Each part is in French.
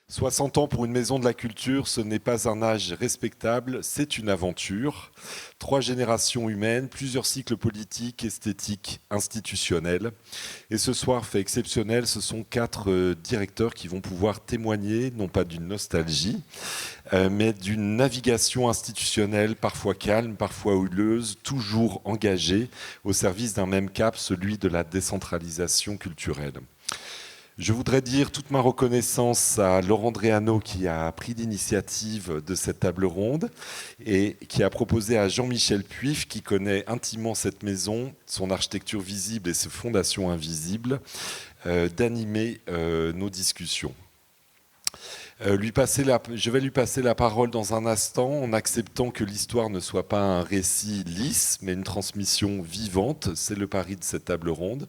60 ans pour une maison de la culture, ce n'est pas un âge respectable, c'est une aventure. 3 générations humaines, plusieurs cycles politiques, esthétiques, institutionnels. Et ce soir, fait exceptionnel, ce sont 4 directeurs qui vont pouvoir témoigner, non pas d'une nostalgie, mais d'une navigation institutionnelle, parfois calme, parfois houleuse, toujours engagée au service d'un même cap, celui de la décentralisation culturelle. Je voudrais dire toute ma reconnaissance à Laurent Dréano qui a pris l'initiative de cette table ronde et qui a proposé à Jean-Michel Puif, qui connaît intimement cette maison, son architecture visible et ses fondations invisibles, d'animer nos discussions. Je vais lui passer la parole dans un instant en acceptant que l'histoire ne soit pas un récit lisse, mais une transmission vivante. C'est le pari de cette table ronde.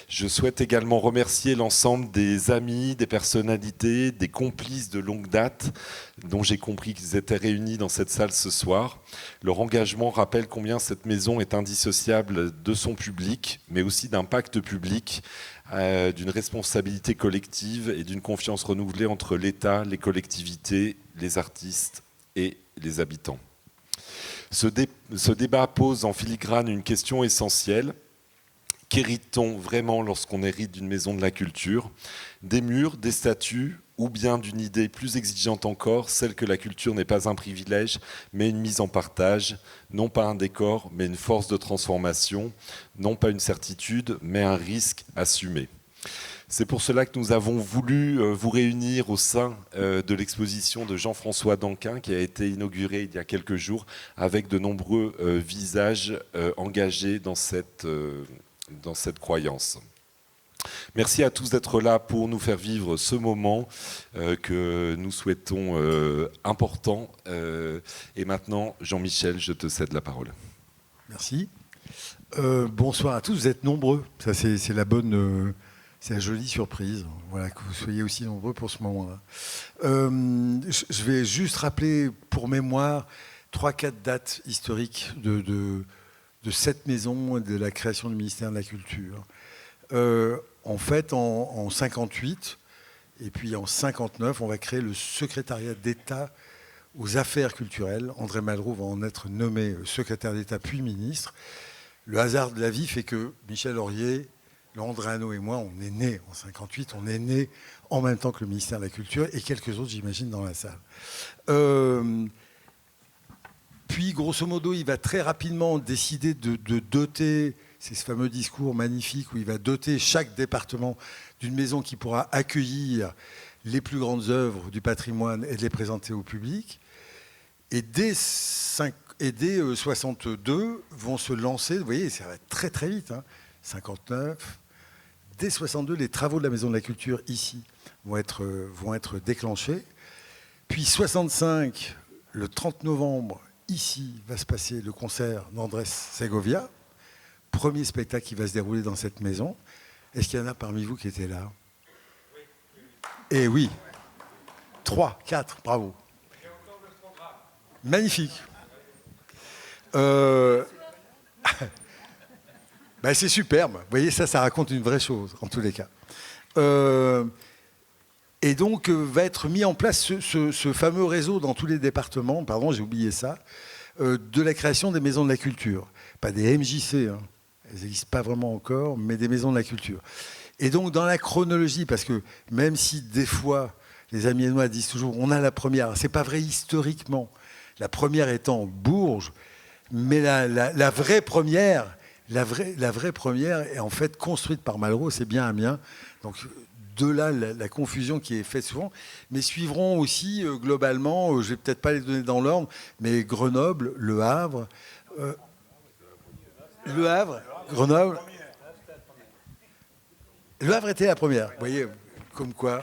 Je souhaite également remercier l'ensemble des amis, des personnalités, des complices de longue date dont j'ai compris qu'ils étaient réunis dans cette salle ce soir. Leur engagement rappelle combien cette maison est indissociable de son public, mais aussi d'un pacte public, d'une responsabilité collective et d'une confiance renouvelée entre l'État, les collectivités, les artistes et les habitants. Ce débat pose en filigrane une question essentielle. Qu'hérite-t-on vraiment lorsqu'on hérite d'une maison de la culture ? Des murs, des statues, ou bien d'une idée plus exigeante encore, celle que la culture n'est pas un privilège, mais une mise en partage, non pas un décor, mais une force de transformation, non pas une certitude, mais un risque assumé. C'est pour cela que nous avons voulu vous réunir au sein de l'exposition de Jean-François Danquin qui a été inaugurée il y a quelques jours avec de nombreux visages engagés dans cette croyance. Merci à tous d'être là pour nous faire vivre ce moment que nous souhaitons important. Et maintenant, Jean-Michel, je te cède la parole. Merci. Bonsoir à tous. Vous êtes nombreux. Ça, c'est la jolie surprise. Voilà, que vous soyez aussi nombreux pour ce moment-là. Je vais juste rappeler pour mémoire 3-4 dates historiques de cette maison et de la création du ministère de la Culture. En fait, en 58 et puis en 59, on va créer le secrétariat d'État aux affaires culturelles. André Malraux va en être nommé secrétaire d'État puis ministre. Le hasard de la vie fait que Michel Aurier, Laurent Dréano et moi, on est nés en 58, on est nés en même temps que le ministère de la Culture et quelques autres, j'imagine, dans la salle. Puis, grosso modo, il va très rapidement décider de doter, c'est ce fameux discours magnifique où il va doter chaque département d'une maison qui pourra accueillir les plus grandes œuvres du patrimoine et de les présenter au public. Et dès 62 vont se lancer, vous voyez, ça va très très vite, 59. Dès 62, les travaux de la Maison de la Culture ici vont être déclenchés. Puis 65, le 30 novembre, ici va se passer le concert d'Andrés Segovia. Premier spectacle qui va se dérouler dans cette maison. Est-ce qu'il y en a parmi vous qui étaient là ? Eh oui. 3, 4, bravo. Magnifique. C'est superbe. Vous voyez, ça raconte une vraie chose, en tous les cas. Et donc, va être mis en place ce fameux réseau dans tous les départements, pardon, j'ai oublié ça, de la création des maisons de la culture. Pas des MJC, elles n'existent pas vraiment encore, mais des maisons de la culture. Et donc, dans la chronologie, parce que même si des fois, les Amiénois disent toujours, on a la première, c'est pas vrai historiquement, la première étant Bourges, mais la vraie première est en fait construite par Malraux, c'est bien Amiens. Donc de là la confusion qui est faite souvent. Mais suivront aussi globalement, je ne vais peut-être pas les donner dans l'ordre, mais Grenoble, Le Havre, Grenoble. Le Havre était la première, vous voyez, comme quoi.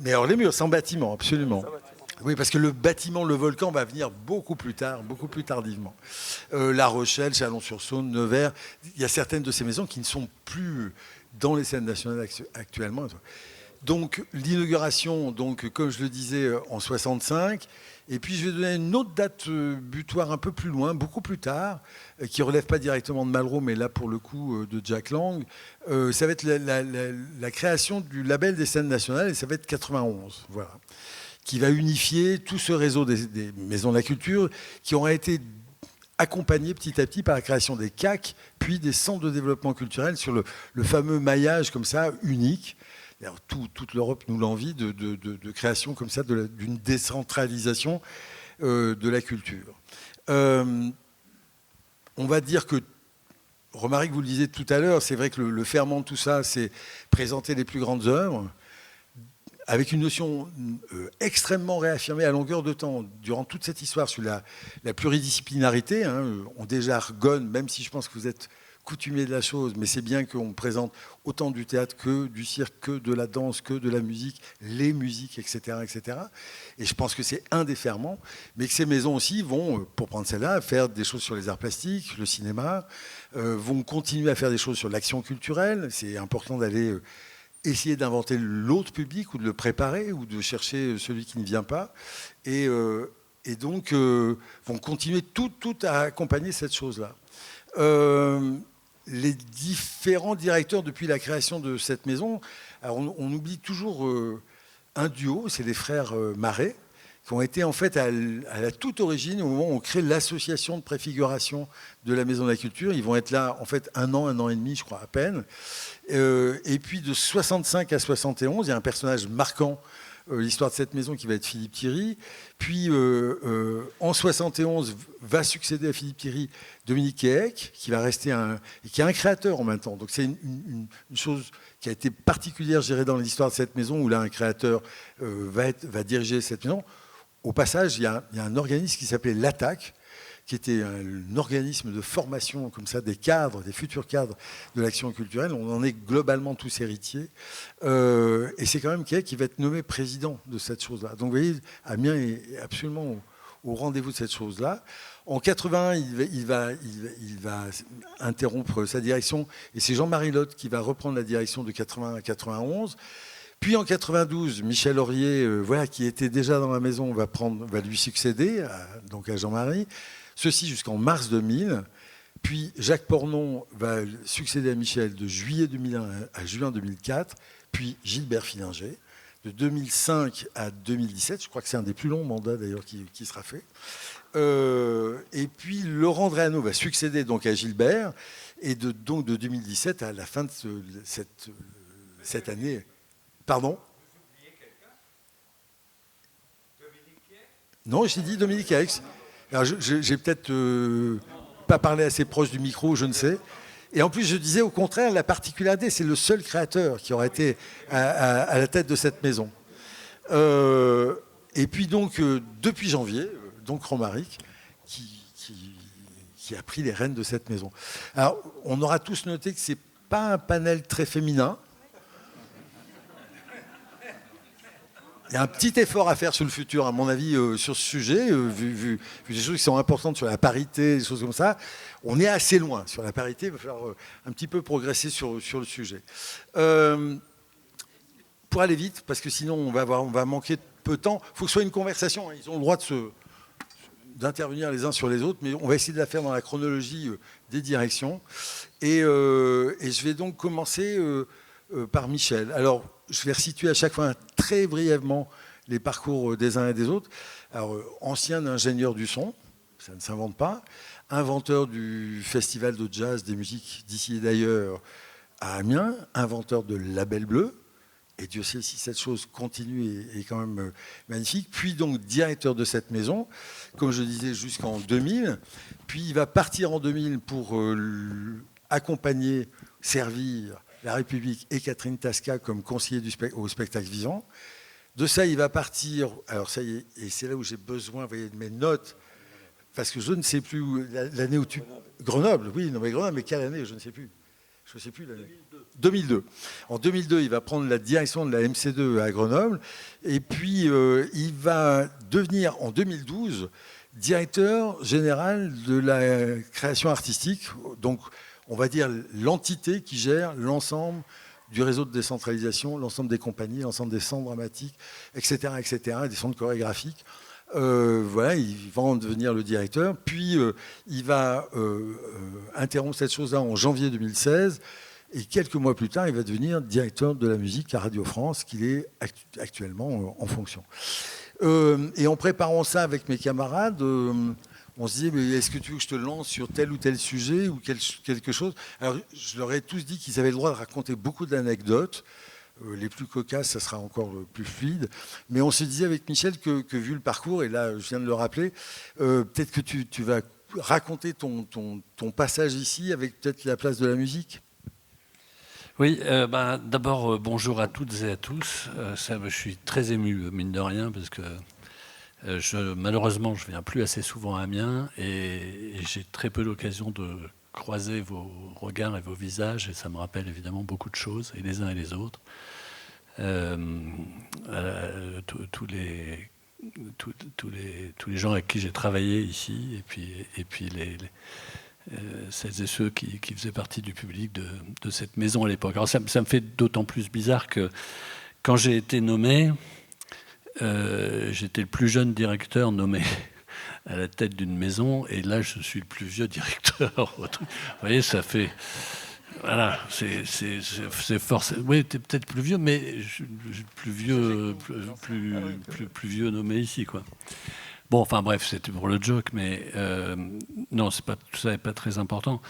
Mais hors les murs, sans bâtiment, absolument. Oui, parce que le bâtiment, le volcan, va venir beaucoup plus tard, beaucoup plus tardivement. La Rochelle, Chalon-sur-Saône, Nevers, il y a certaines de ces maisons qui ne sont plus dans les scènes nationales actuellement. Donc l'inauguration, donc comme je le disais, en 65. Et puis je vais donner une autre date butoir un peu plus loin, beaucoup plus tard, qui relève pas directement de Malraux, mais là pour le coup de Jack Lang. Ça va être la création du label des scènes nationales, et ça va être 91, voilà, qui va unifier tout ce réseau des maisons de la culture qui aura été accompagné petit à petit par la création des CAC, puis des centres de développement culturel sur le fameux maillage comme ça unique. Alors, toute l'Europe nous l'envie de création comme ça, d'une décentralisation de la culture. On va dire que, Romaric, vous le disiez tout à l'heure, c'est vrai que le ferment de tout ça, c'est présenter les plus grandes œuvres, avec une notion extrêmement réaffirmée à longueur de temps, durant toute cette histoire, sur la pluridisciplinarité. On déjà argonne, même si je pense que vous êtes coutumier de la chose, mais c'est bien qu'on présente autant du théâtre que du cirque, que de la danse, que de la musique, les musiques, etc., etc. Et je pense que c'est un des ferments, mais que ces maisons aussi vont, pour prendre celle-là, faire des choses sur les arts plastiques, le cinéma, vont continuer à faire des choses sur l'action culturelle. C'est important d'aller essayer d'inventer l'autre public, ou de le préparer, ou de chercher celui qui ne vient pas. Et donc, vont continuer tout à accompagner cette chose-là. Les différents directeurs depuis la création de cette maison, alors on oublie toujours un duo, c'est les frères Marais, qui ont été en fait à la toute origine, au moment où on crée l'association de préfiguration de la Maison de la Culture. Ils vont être là en fait un an et demi, je crois, à peine. Et puis de 65 à 71, il y a un personnage marquant, l'histoire de cette maison, qui va être Philippe Thierry. Puis en 71 va succéder à Philippe Thierry Dominique Quéhec, qui va rester qui est un créateur en même temps. Donc c'est une chose qui a été particulière, je dirais, dans l'histoire de cette maison, où là un créateur va diriger cette maison. Au passage, il y a un organisme qui s'appelait l'Attaque, qui était un organisme de formation comme ça des cadres, des futurs cadres de l'action culturelle. On en est globalement tous héritiers. Et c'est quand même Quéhec qui va être nommé président de cette chose-là. Donc vous voyez, Amiens est absolument au rendez-vous de cette chose-là. En 81, il va interrompre sa direction, et c'est Jean-Marie Lotte qui va reprendre la direction de 80 à 91. Puis en 92, Michel Aurier, qui était déjà dans la maison, va lui succéder, donc à Jean-Marie. Ceci jusqu'en mars 2000. Puis Jacques Pornon va succéder à Michel de juillet 2001 à juin 2004. Puis Gilbert Fillinger, de 2005 à 2017. Je crois que c'est un des plus longs mandats d'ailleurs qui sera fait. Et puis Laurent Dréano va succéder donc à Gilbert. Et donc de 2017 à la fin de cette année. Pardon ? Non, j'ai dit Dominique Quéhec. Alors, j'ai peut-être pas parlé assez proche du micro, je ne sais. Et en plus, je disais au contraire, la particularité, c'est le seul créateur qui aura été à la tête de cette maison. Et puis donc, depuis janvier, donc Romaric, qui a pris les rênes de cette maison. Alors, on aura tous noté que c'est pas un panel très féminin. Il y a un petit effort à faire sur le futur, à mon avis, sur ce sujet, vu des choses qui sont importantes sur la parité, des choses comme ça. On est assez loin sur la parité, il va falloir un petit peu progresser sur le sujet. Pour aller vite, parce que sinon on va manquer de peu de temps, il faut que ce soit une conversation. Ils ont le droit d'intervenir les uns sur les autres, mais on va essayer de la faire dans la chronologie des directions. Et je vais donc commencer par Michel. Alors, je vais resituer à chaque fois très brièvement les parcours des uns et des autres. Alors, ancien ingénieur du son, ça ne s'invente pas, inventeur du festival de jazz des musiques d'ici et d'ailleurs à Amiens, inventeur de Label Bleu, et Dieu sait si cette chose continue et est quand même magnifique, puis donc directeur de cette maison, comme je disais, jusqu'en 2000, puis il va partir en 2000 pour accompagner, servir la République et Catherine Tasca comme conseiller au spectacle vivant. De ça, il va partir, alors ça y est, et c'est là où j'ai besoin, vous voyez, de mes notes, parce que je ne sais plus l'année où tu... Grenoble, oui, non mais Grenoble, mais quelle année, je ne sais plus. Je ne sais plus l'année. 2002. En 2002, il va prendre la direction de la MC2 à Grenoble, et puis il va devenir, en 2012, directeur général de la création artistique, donc on va dire l'entité qui gère l'ensemble du réseau de décentralisation, l'ensemble des compagnies, l'ensemble des centres dramatiques, etc., etc., des centres chorégraphiques. Voilà, il va en devenir le directeur. Puis, il va interrompre cette chose-là en janvier 2016. Et quelques mois plus tard, il va devenir directeur de la musique à Radio France, qu'il est actuellement en fonction. Et en préparant ça avec mes camarades, on se disait, mais est-ce que tu veux que je te lance sur tel ou tel sujet ou quelque chose? Alors, je leur ai tous dit qu'ils avaient le droit de raconter beaucoup d'anecdotes. Les plus cocasses, ça sera encore plus fluide. Mais on se disait avec Michel que vu le parcours, et là, je viens de le rappeler, peut-être que tu vas raconter ton passage ici avec peut-être la place de la musique. Oui, d'abord, bonjour à toutes et à tous. Je suis très ému, mine de rien, parce que malheureusement, je ne viens plus assez souvent à Amiens et j'ai très peu l'occasion de croiser vos regards et vos visages, et ça me rappelle évidemment beaucoup de choses, et les uns et les autres. Tous les gens avec qui j'ai travaillé ici, et puis celles et ceux qui faisaient partie du public de cette maison à l'époque. Alors ça me fait d'autant plus bizarre que quand j'ai été nommé, j'étais le plus jeune directeur nommé à la tête d'une maison, et là je suis le plus vieux directeur. Vous voyez, ça fait... Voilà, c'est forcément... Oui, t'es peut-être plus vieux, mais je suis plus vieux vieux nommé ici, quoi. Bon, enfin bref, c'était pour le joke, mais non, tout ça n'est pas très important.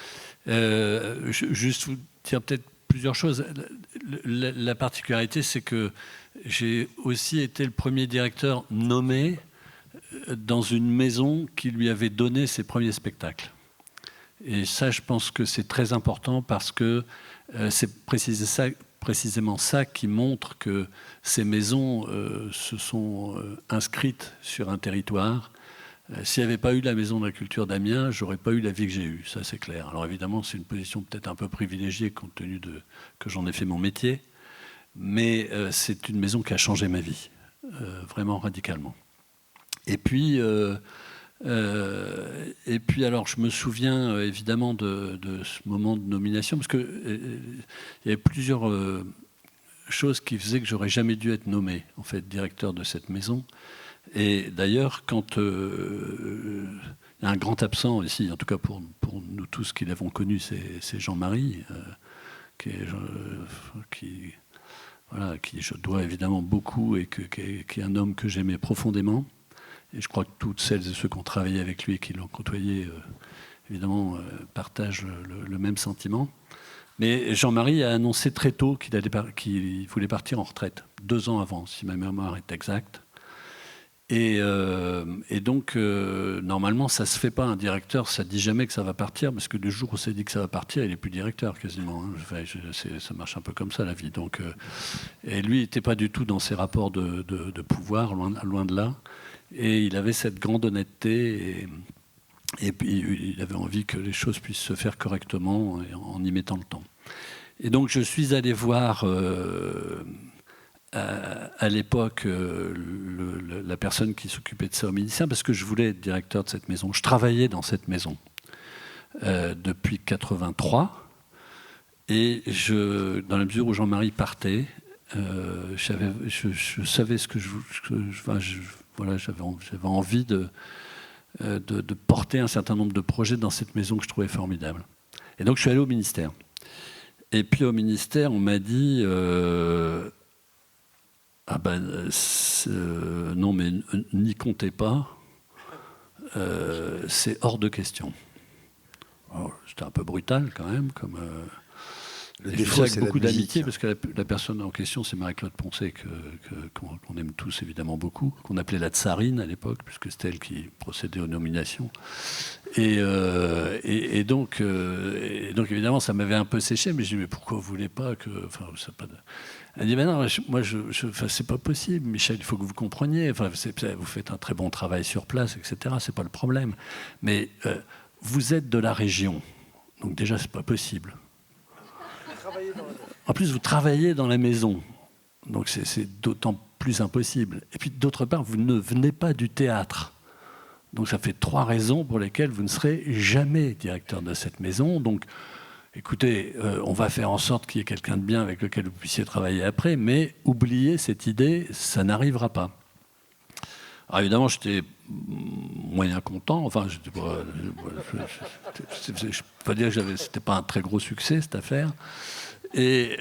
Juste vous dire peut-être plusieurs choses. La particularité, c'est que j'ai aussi été le premier directeur nommé dans une maison qui lui avait donné ses premiers spectacles. Et ça, je pense que c'est très important parce que c'est précisément ça qui montre que ces maisons se sont inscrites sur un territoire. S'il n'y avait pas eu la Maison de la Culture d'Amiens, je n'aurais pas eu la vie que j'ai eue, ça c'est clair. Alors évidemment, c'est une position peut-être un peu privilégiée compte tenu que j'en ai fait mon métier, mais c'est une maison qui a changé ma vie, vraiment radicalement. Et puis alors, je me souviens évidemment de ce moment de nomination, parce qu'il y avait plusieurs choses qui faisaient que j'aurais jamais dû être nommé, en fait, directeur de cette maison. Et d'ailleurs, quand il y a un grand absent ici, en tout cas pour nous tous qui l'avons connu, c'est Jean-Marie, qui je dois évidemment beaucoup et qui est un homme que j'aimais profondément. Et je crois que toutes celles et ceux qui ont travaillé avec lui et qui l'ont côtoyé, évidemment, partagent le même sentiment. Mais Jean-Marie a annoncé très tôt qu'il voulait partir en retraite, 2 ans avant, si ma mémoire est exacte. Et donc, normalement, ça ne se fait pas. Un directeur, ça ne dit jamais que ça va partir, parce que le jour où c'est dit que ça va partir, il n'est plus directeur, quasiment. Hein. Ça marche un peu comme ça, la vie. Donc, et lui, il n'était pas du tout dans ses rapports de pouvoir, loin de là. Et il avait cette grande honnêteté, et puis il avait envie que les choses puissent se faire correctement en y mettant le temps. Et donc, je suis allé voir... à l'époque, la personne qui s'occupait de ça au ministère, parce que je voulais être directeur de cette maison. Je travaillais dans cette maison depuis 83, et dans la mesure où Jean-Marie partait, je savais ce que j'avais envie de porter un certain nombre de projets dans cette maison que je trouvais formidable. Et donc je suis allé au ministère. Et puis au ministère, on m'a dit... non, mais n'y comptez pas, c'est hors de question. C'était un peu brutal quand même, comme le je défaut, dis ça avec beaucoup d'amitié, musique. parce que la personne en question, c'est Marie-Claude Poncet, qu'on aime tous évidemment beaucoup, qu'on appelait la tsarine à l'époque, puisque c'était elle qui procédait aux nominations. Et donc évidemment, ça m'avait un peu séché, mais je dis, mais pourquoi vous voulez pas que... Enfin, c'est pas... Elle dit, ben non, moi, c'est pas possible, Michel, il faut que vous compreniez. Enfin, vous faites un très bon travail sur place, etc. C'est pas le problème. Mais vous êtes de la région, donc déjà, c'est pas possible. En plus, vous travaillez dans la maison, donc c'est d'autant plus impossible. Et puis, d'autre part, vous ne venez pas du théâtre. Donc, ça fait 3 raisons pour lesquelles vous ne serez jamais directeur de cette maison. Donc, écoutez, on va faire en sorte qu'il y ait quelqu'un de bien avec lequel vous puissiez travailler après, mais oubliez cette idée, ça n'arrivera pas. Alors évidemment, j'étais moyen content. Enfin, je ne peux pas dire que c'était pas un très gros succès, cette affaire. Et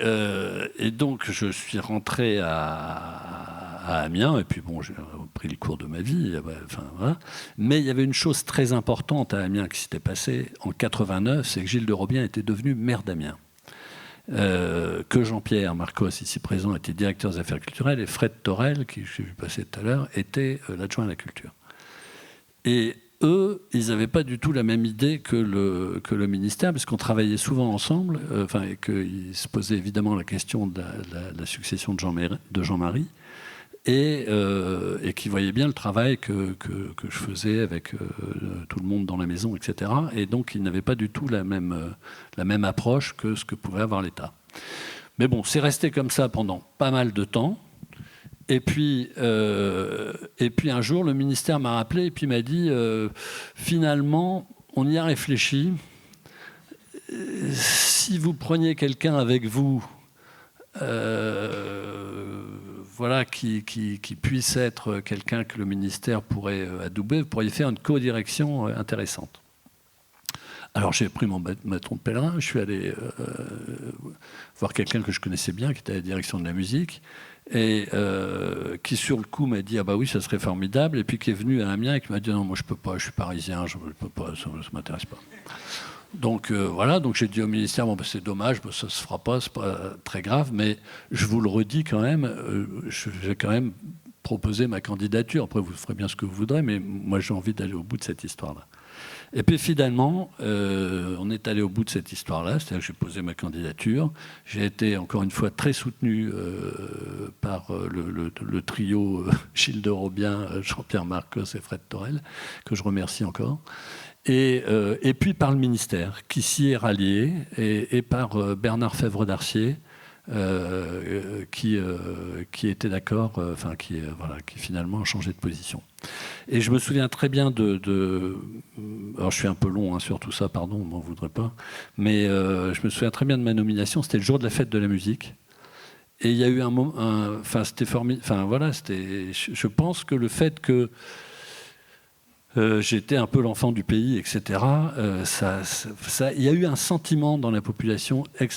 donc, je suis rentré à Amiens, et puis bon, j'ai pris les cours de ma vie. Enfin, voilà. Mais il y avait une chose très importante à Amiens qui s'était passée en 89, c'est que Gilles de Robien était devenu maire d'Amiens. Que Jean-Pierre Marcos, ici présent, était directeur des affaires culturelles, et Fred Torel, qui j'ai vu passer tout à l'heure, était l'adjoint à la culture. Et eux, ils n'avaient pas du tout la même idée que le ministère, parce qu'on travaillait souvent ensemble, et qu'ils se posaient évidemment la question de la succession de Jean-Marie, et qui voyaient bien le travail que je faisais avec tout le monde dans la maison, etc. Et donc, ils n'avaient pas du tout la même approche que ce que pouvait avoir l'État. Mais bon, c'est resté comme ça pendant pas mal de temps. Et puis un jour, le ministère m'a rappelé et puis m'a dit finalement, on y a réfléchi. Si vous preniez quelqu'un avec vous, voilà, qui puisse être quelqu'un que le ministère pourrait adouber, vous pourriez faire une co-direction intéressante. Alors j'ai pris mon bâton de pèlerin, je suis allé voir quelqu'un que je connaissais bien, qui était à la direction de la musique, et qui sur le coup m'a dit « Ah bah oui, ça serait formidable », et puis qui est venu à Amiens et qui m'a dit « Non, moi je peux pas, je suis parisien, je peux pas, ça m'intéresse pas ». Donc voilà, donc j'ai dit au ministère, bon, bah, c'est dommage, bah, ça ne se fera pas, c'est pas très grave, mais je vous le redis quand même, j'ai quand même proposé ma candidature. Après, vous ferez bien ce que vous voudrez, mais moi j'ai envie d'aller au bout de cette histoire-là. Et puis finalement, on est allé au bout de cette histoire-là, c'est-à-dire que j'ai posé ma candidature. J'ai été encore une fois très soutenu par le trio Gilles de Robien, Jean-Pierre Marcos et Fred Torel, que je remercie encore. Et puis par le ministère, qui s'y est rallié, et par Bernard Fèvre d'Arcier, qui était d'accord, qui finalement a changé de position. Et je me souviens très bien alors je suis un peu long sur tout ça, pardon, on m'en voudrait pas, mais je me souviens très bien de ma nomination, c'était le jour de la fête de la musique. Et il y a eu un moment, c'était formidable, je pense que le fait que j'étais un peu l'enfant du pays, etc. Il y a eu un sentiment dans la population, il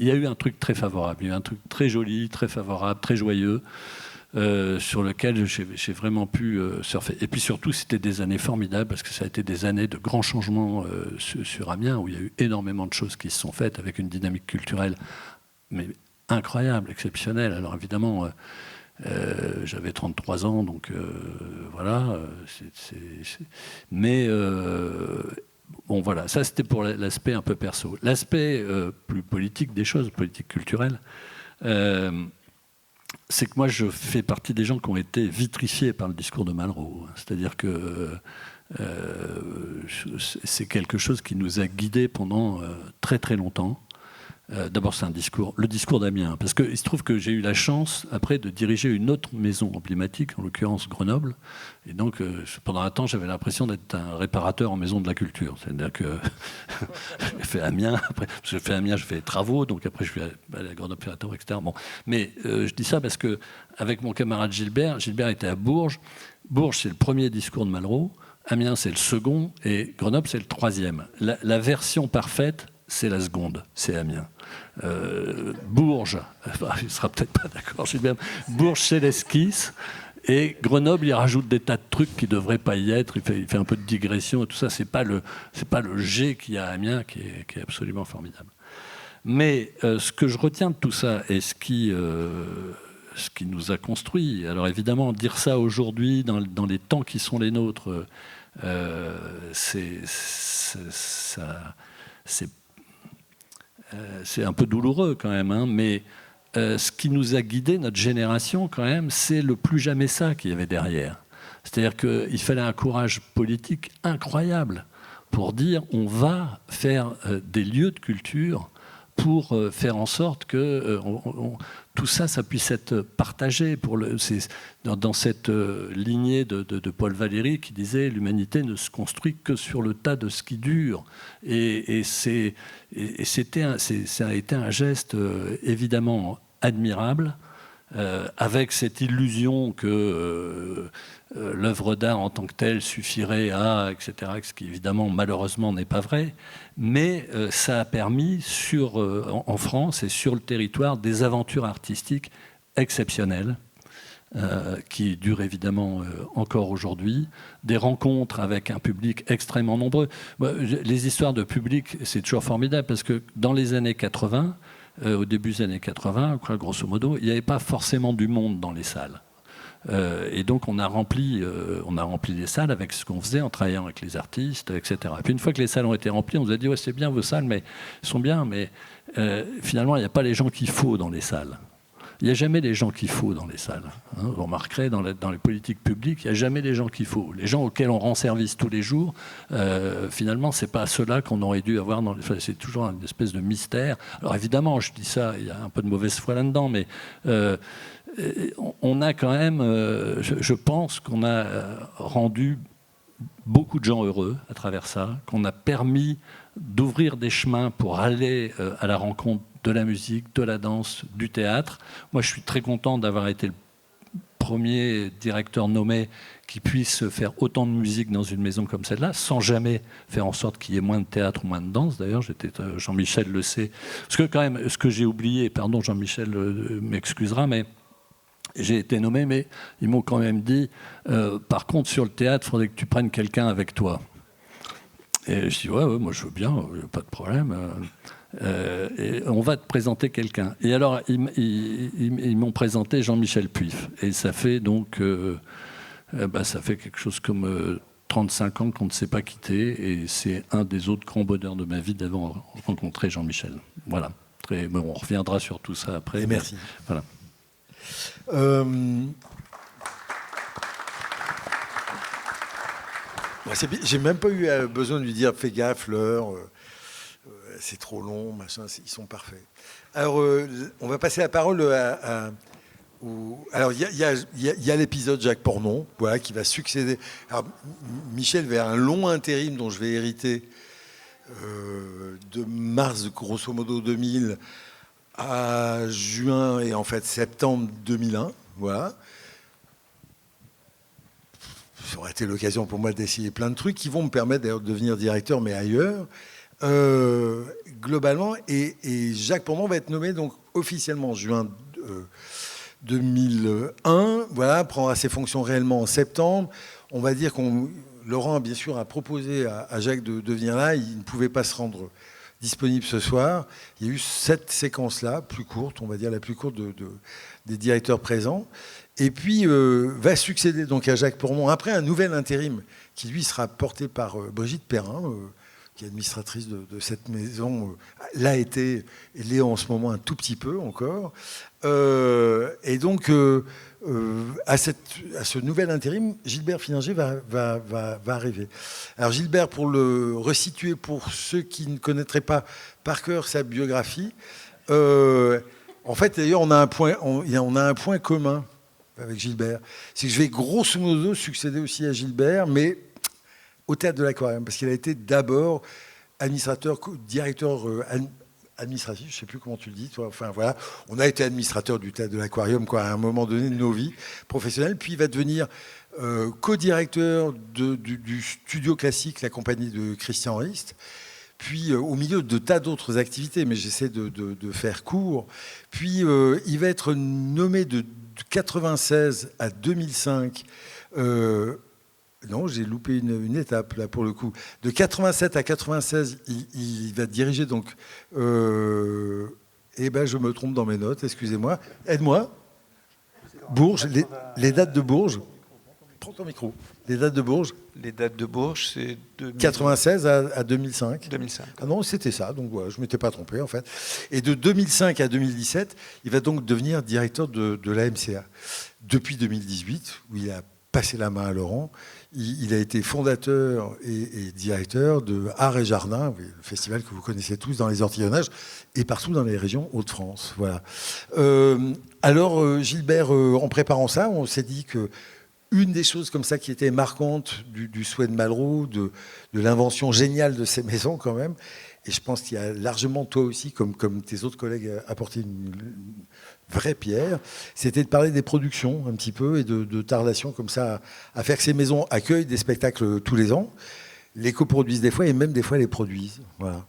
y a eu un truc très favorable, il y a eu un truc très joli, très favorable, très joyeux, sur lequel j'ai vraiment pu surfer. Et puis surtout, c'était des années formidables, parce que ça a été des années de grands changements sur Amiens, où il y a eu énormément de choses qui se sont faites, avec une dynamique culturelle mais incroyable, exceptionnelle. Alors évidemment... j'avais 33 ans, donc voilà. Mais bon, voilà, ça c'était pour l'aspect un peu perso. L'aspect plus politique des choses, politique culturelle, c'est que moi je fais partie des gens qui ont été vitrifiés par le discours de Malraux. C'est-à-dire que c'est quelque chose qui nous a guidés pendant très très longtemps. D'abord, c'est le discours d'Amiens, parce qu'il se trouve que j'ai eu la chance, après, de diriger une autre maison emblématique, en l'occurrence Grenoble. Et donc, pendant un temps, j'avais l'impression d'être un réparateur en maison de la culture. C'est-à-dire que j'ai fait Amiens, après, parce que j'ai fait Amiens, je fais les travaux, donc après, je suis allé à Grenoble, etc. Bon. Mais je dis ça parce qu'avec mon camarade Gilbert était à Bourges. Bourges, c'est le premier discours de Malraux. Amiens, c'est le second. Et Grenoble, c'est le troisième. La version parfaite, c'est la seconde, c'est Amiens. Bourges, il ne sera peut-être pas d'accord, Gilbert. Bourges, c'est l'esquisse. Et Grenoble, il rajoute des tas de trucs qui ne devraient pas y être. Il fait un peu de digression et tout ça. Ce n'est pas le G qu'il y a à Amiens qui est absolument formidable. Mais ce que je retiens de tout ça et ce qui nous a construit, alors évidemment, dire ça aujourd'hui, dans les temps qui sont les nôtres, c'est un peu douloureux quand même, hein, mais ce qui nous a guidés, notre génération quand même, c'est le plus jamais ça qu'il y avait derrière. C'est-à-dire qu'il fallait un courage politique incroyable pour dire on va faire des lieux de culture pour faire en sorte que tout ça, ça puisse être partagé. C'est dans cette lignée de Paul Valéry qui disait « L'humanité ne se construit que sur le tas de ce qui dure ». Et ça a été un geste évidemment admirable, avec cette illusion que l'œuvre d'art en tant que telle suffirait à, etc., ce qui évidemment malheureusement n'est pas vrai, mais ça a permis en France et sur le territoire des aventures artistiques exceptionnelles, qui durent évidemment encore aujourd'hui, des rencontres avec un public extrêmement nombreux. Les histoires de public, c'est toujours formidable, parce que dans les années 80, au début des années 80, grosso modo, il n'y avait pas forcément du monde dans les salles. Et donc on a rempli les salles avec ce qu'on faisait en travaillant avec les artistes, etc. Et puis une fois que les salles ont été remplies, on nous a dit ouais, c'est bien vos salles, mais elles sont bien, mais finalement il n'y a pas les gens qu'il faut dans les salles. Il n'y a jamais les gens qu'il faut dans les salles. Vous remarquerez, dans les politiques publiques, il n'y a jamais les gens qu'il faut. Les gens auxquels on rend service tous les jours, finalement, ce n'est pas ceux-là qu'on aurait dû avoir. C'est toujours une espèce de mystère. Alors évidemment, je dis ça, il y a un peu de mauvaise foi là-dedans, mais on a quand même, je pense qu'on a rendu beaucoup de gens heureux à travers ça, qu'on a permis d'ouvrir des chemins pour aller à la rencontre de la musique, de la danse, du théâtre. Moi, je suis très content d'avoir été le premier directeur nommé qui puisse faire autant de musique dans une maison comme celle-là, sans jamais faire en sorte qu'il y ait moins de théâtre ou moins de danse. D'ailleurs, Jean-Michel le sait. Parce que quand même, ce que j'ai oublié, pardon, Jean-Michel m'excusera, mais j'ai été nommé, mais ils m'ont quand même dit, par contre, sur le théâtre, il faudrait que tu prennes quelqu'un avec toi. Et je dis, ouais, moi je veux bien, pas de problème. Et on va te présenter quelqu'un. Et alors, ils m'ont présenté Jean-Michel Puif. Et ça fait donc, ça fait quelque chose comme 35 ans qu'on ne s'est pas quitté. Et c'est un des autres grands bonheurs de ma vie d'avoir rencontré Jean-Michel. Voilà. On reviendra sur tout ça après. Et merci. Voilà. J'ai même pas eu besoin de lui dire fais gaffe, l'heure, c'est trop long, machin, ils sont parfaits. Alors, on va passer la parole alors, il y a l'épisode Jacques Pornon, voilà, qui va succéder. Alors, Michel va un long intérim dont je vais hériter de mars, grosso modo, 2000 à juin et en fait septembre 2001, voilà. Ça aurait été l'occasion pour moi d'essayer plein de trucs qui vont me permettre d'ailleurs de devenir directeur, mais ailleurs. Globalement, et Jacques Pornon va être nommé donc officiellement en juin 2001. Voilà, prendra ses fonctions réellement en septembre. On va dire Laurent, bien sûr, a proposé à Jacques de venir là. Il ne pouvait pas se rendre disponible ce soir. Il y a eu cette séquence-là, plus courte, on va dire la plus courte des directeurs présents. Et puis va succéder donc à Jacques Pornon après un nouvel intérim qui lui sera porté par Brigitte Perrin, qui est administratrice de cette maison, l'a été, et l'est en ce moment un tout petit peu encore. Et donc à ce nouvel intérim, Gilbert Fininger va arriver. Alors Gilbert, pour le resituer pour ceux qui ne connaîtraient pas par cœur sa biographie, en fait d'ailleurs on a un point commun avec Gilbert, c'est que je vais grosso modo succéder aussi à Gilbert, mais au Théâtre de l'Aquarium, parce qu'il a été d'abord directeur administratif, je ne sais plus comment tu le dis, toi. Enfin voilà, on a été administrateur du Théâtre de l'Aquarium à un moment donné de nos vies professionnelles, puis il va devenir co-directeur du studio classique, la compagnie de Christian Rist, puis au milieu de tas d'autres activités, mais j'essaie de faire court. Puis il va être nommé de 96 à 2005. Non, j'ai loupé une étape là pour le coup. De 87 à 96, il va diriger donc. Eh ben, je me trompe dans mes notes. Excusez-moi. Aide-moi. Bourges. Les dates de Bourges. Prends ton micro. Les dates de Bourges. Les dates de Bourges, c'est 96 à 2005. 2005. Ah non, c'était ça. Donc voilà, je ne m'étais pas trompé en fait. Et de 2005 à 2017, il va donc devenir directeur de la MCA. Depuis 2018, où il a passer la main à Laurent. Il a été fondateur et directeur de Art et Jardin, le festival que vous connaissez tous dans les Ortillonnages et partout dans les régions Hauts-de-France. Voilà. Alors, Gilbert, en préparant ça, on s'est dit que une des choses comme ça qui était marquante du souhait de Malraux, de l'invention géniale de ces maisons quand même, et je pense qu'il y a largement, toi aussi, comme tes autres collègues, apporté une vraie pierre, c'était de parler des productions un petit peu et de ta relation comme ça à faire que ces maisons accueillent des spectacles tous les ans, les coproduisent des fois et même des fois les produisent. Voilà.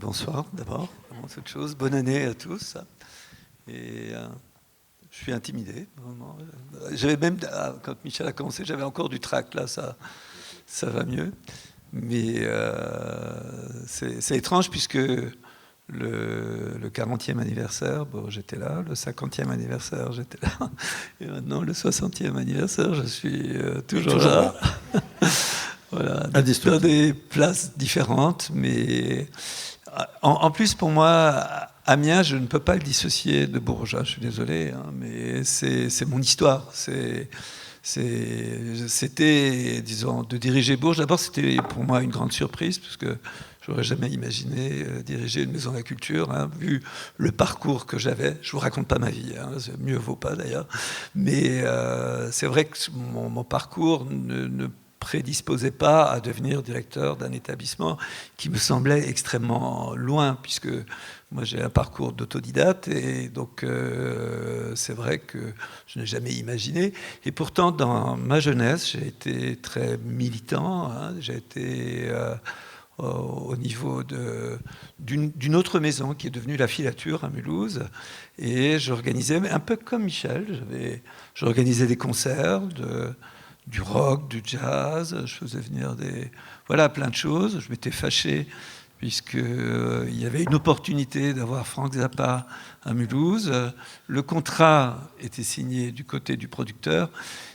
Bonsoir d'abord, avant toute chose. Bonne année à tous. Et je suis intimidé, vraiment. J'avais même, quand Michel a commencé, j'avais encore du trac, là, ça va mieux. Mais c'est étrange puisque le 40e anniversaire, bon, j'étais là, le 50e anniversaire, j'étais là, et maintenant le 60e anniversaire, je suis toujours là. Voilà, dans des places différentes, mais en plus pour moi, Amiens, je ne peux pas le dissocier de Bourges, je suis désolé, hein, mais c'est mon histoire, c'était, disons, de diriger Bourges. D'abord, c'était pour moi une grande surprise, parce que je n'aurais jamais imaginé diriger une maison de la culture, hein, vu le parcours que j'avais. Je ne vous raconte pas ma vie, hein, mieux vaut pas d'ailleurs. Mais c'est vrai que mon parcours ne prédisposait pas à devenir directeur d'un établissement qui me semblait extrêmement loin, puisque moi j'ai un parcours d'autodidacte et donc c'est vrai que je n'ai jamais imaginé. Et pourtant, dans ma jeunesse, j'ai été très militant, hein, j'ai été au niveau d'une autre maison qui est devenue la Filature à Mulhouse, et j'organisais, un peu comme Michel, j'organisais des concerts du rock, du jazz, je faisais venir plein de choses. Je m'étais fâché puisqu'il y avait une opportunité d'avoir Frank Zappa à Mulhouse. Le contrat était signé du côté du producteur,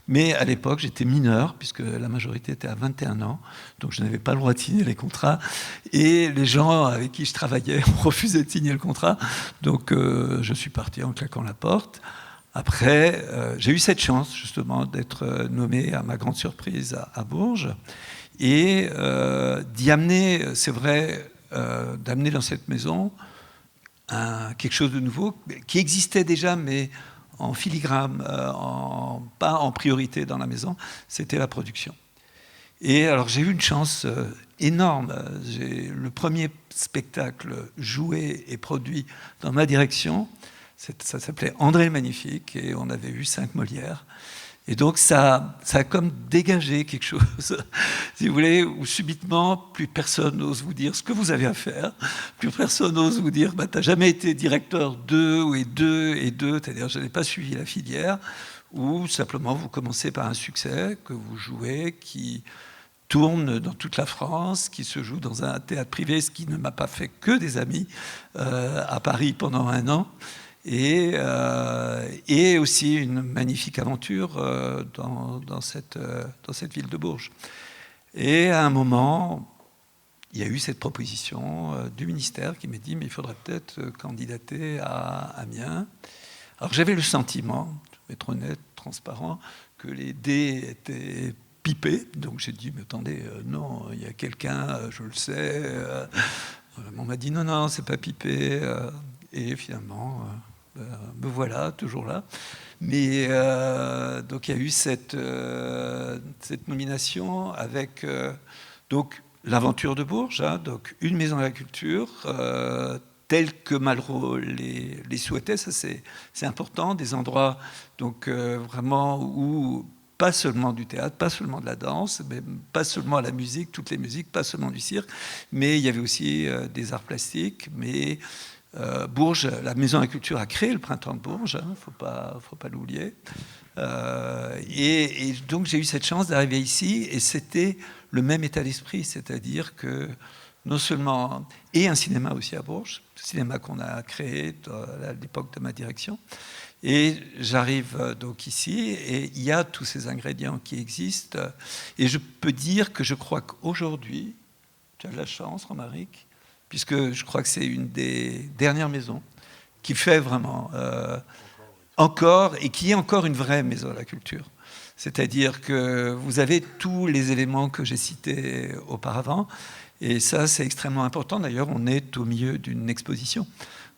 mais à l'époque j'étais mineur, puisque la majorité était à 21 ans, donc je n'avais pas le droit de signer les contrats, et les gens avec qui je travaillais ont refusé de signer le contrat, donc je suis parti en claquant la porte. Après, j'ai eu cette chance justement d'être nommé, à ma grande surprise, à Bourges, et d'y amener, c'est vrai, d'amener dans cette maison quelque chose de nouveau qui existait déjà, mais en filigrane, pas en priorité dans la maison, c'était la production. Et alors j'ai eu une chance énorme. Le premier spectacle joué et produit dans ma direction, ça s'appelait André le Magnifique, et on avait eu 5 Molières. Et donc ça a comme dégagé quelque chose, si vous voulez, où subitement, plus personne n'ose vous dire ce que vous avez à faire, plus personne n'ose vous dire t'as jamais été directeur et deux, c'est-à-dire je n'ai pas suivi la filière, ou simplement vous commencez par un succès que vous jouez, qui tourne dans toute la France, qui se joue dans un théâtre privé, ce qui ne m'a pas fait que des amis à Paris pendant 1 an. Et aussi une magnifique aventure dans cette ville de Bourges. Et à un moment, il y a eu cette proposition du ministère qui m'a dit mais il faudrait peut-être candidater à Amiens. Alors j'avais le sentiment, je vais être honnête, transparent, que les dés étaient pipés. Donc j'ai dit mais attendez, non, il y a quelqu'un, je le sais. On m'a dit non, c'est pas pipé. Et finalement... me voilà, toujours là. Mais donc il y a eu cette nomination avec donc l'aventure de Bourges, hein, donc une maison de la culture telle que Malraux les souhaitait. Ça c'est important, des endroits donc vraiment où pas seulement du théâtre, pas seulement de la danse, mais pas seulement la musique, toutes les musiques, pas seulement du cirque, mais il y avait aussi des arts plastiques, mais Bourges, la Maison de la Culture a créé le Printemps de Bourges, hein, faut pas l'oublier. Et donc j'ai eu cette chance d'arriver ici, et c'était le même état d'esprit, c'est-à-dire que non seulement, et un cinéma aussi à Bourges, le cinéma qu'on a créé à l'époque de ma direction, et j'arrive donc ici, et il y a tous ces ingrédients qui existent, et je peux dire que je crois qu'aujourd'hui, tu as de la chance, Romaric, puisque je crois que c'est une des dernières maisons qui fait vraiment... encore, et qui est encore une vraie maison de la culture. C'est-à-dire que vous avez tous les éléments que j'ai cités auparavant, et ça, c'est extrêmement important. D'ailleurs, on est au milieu d'une exposition.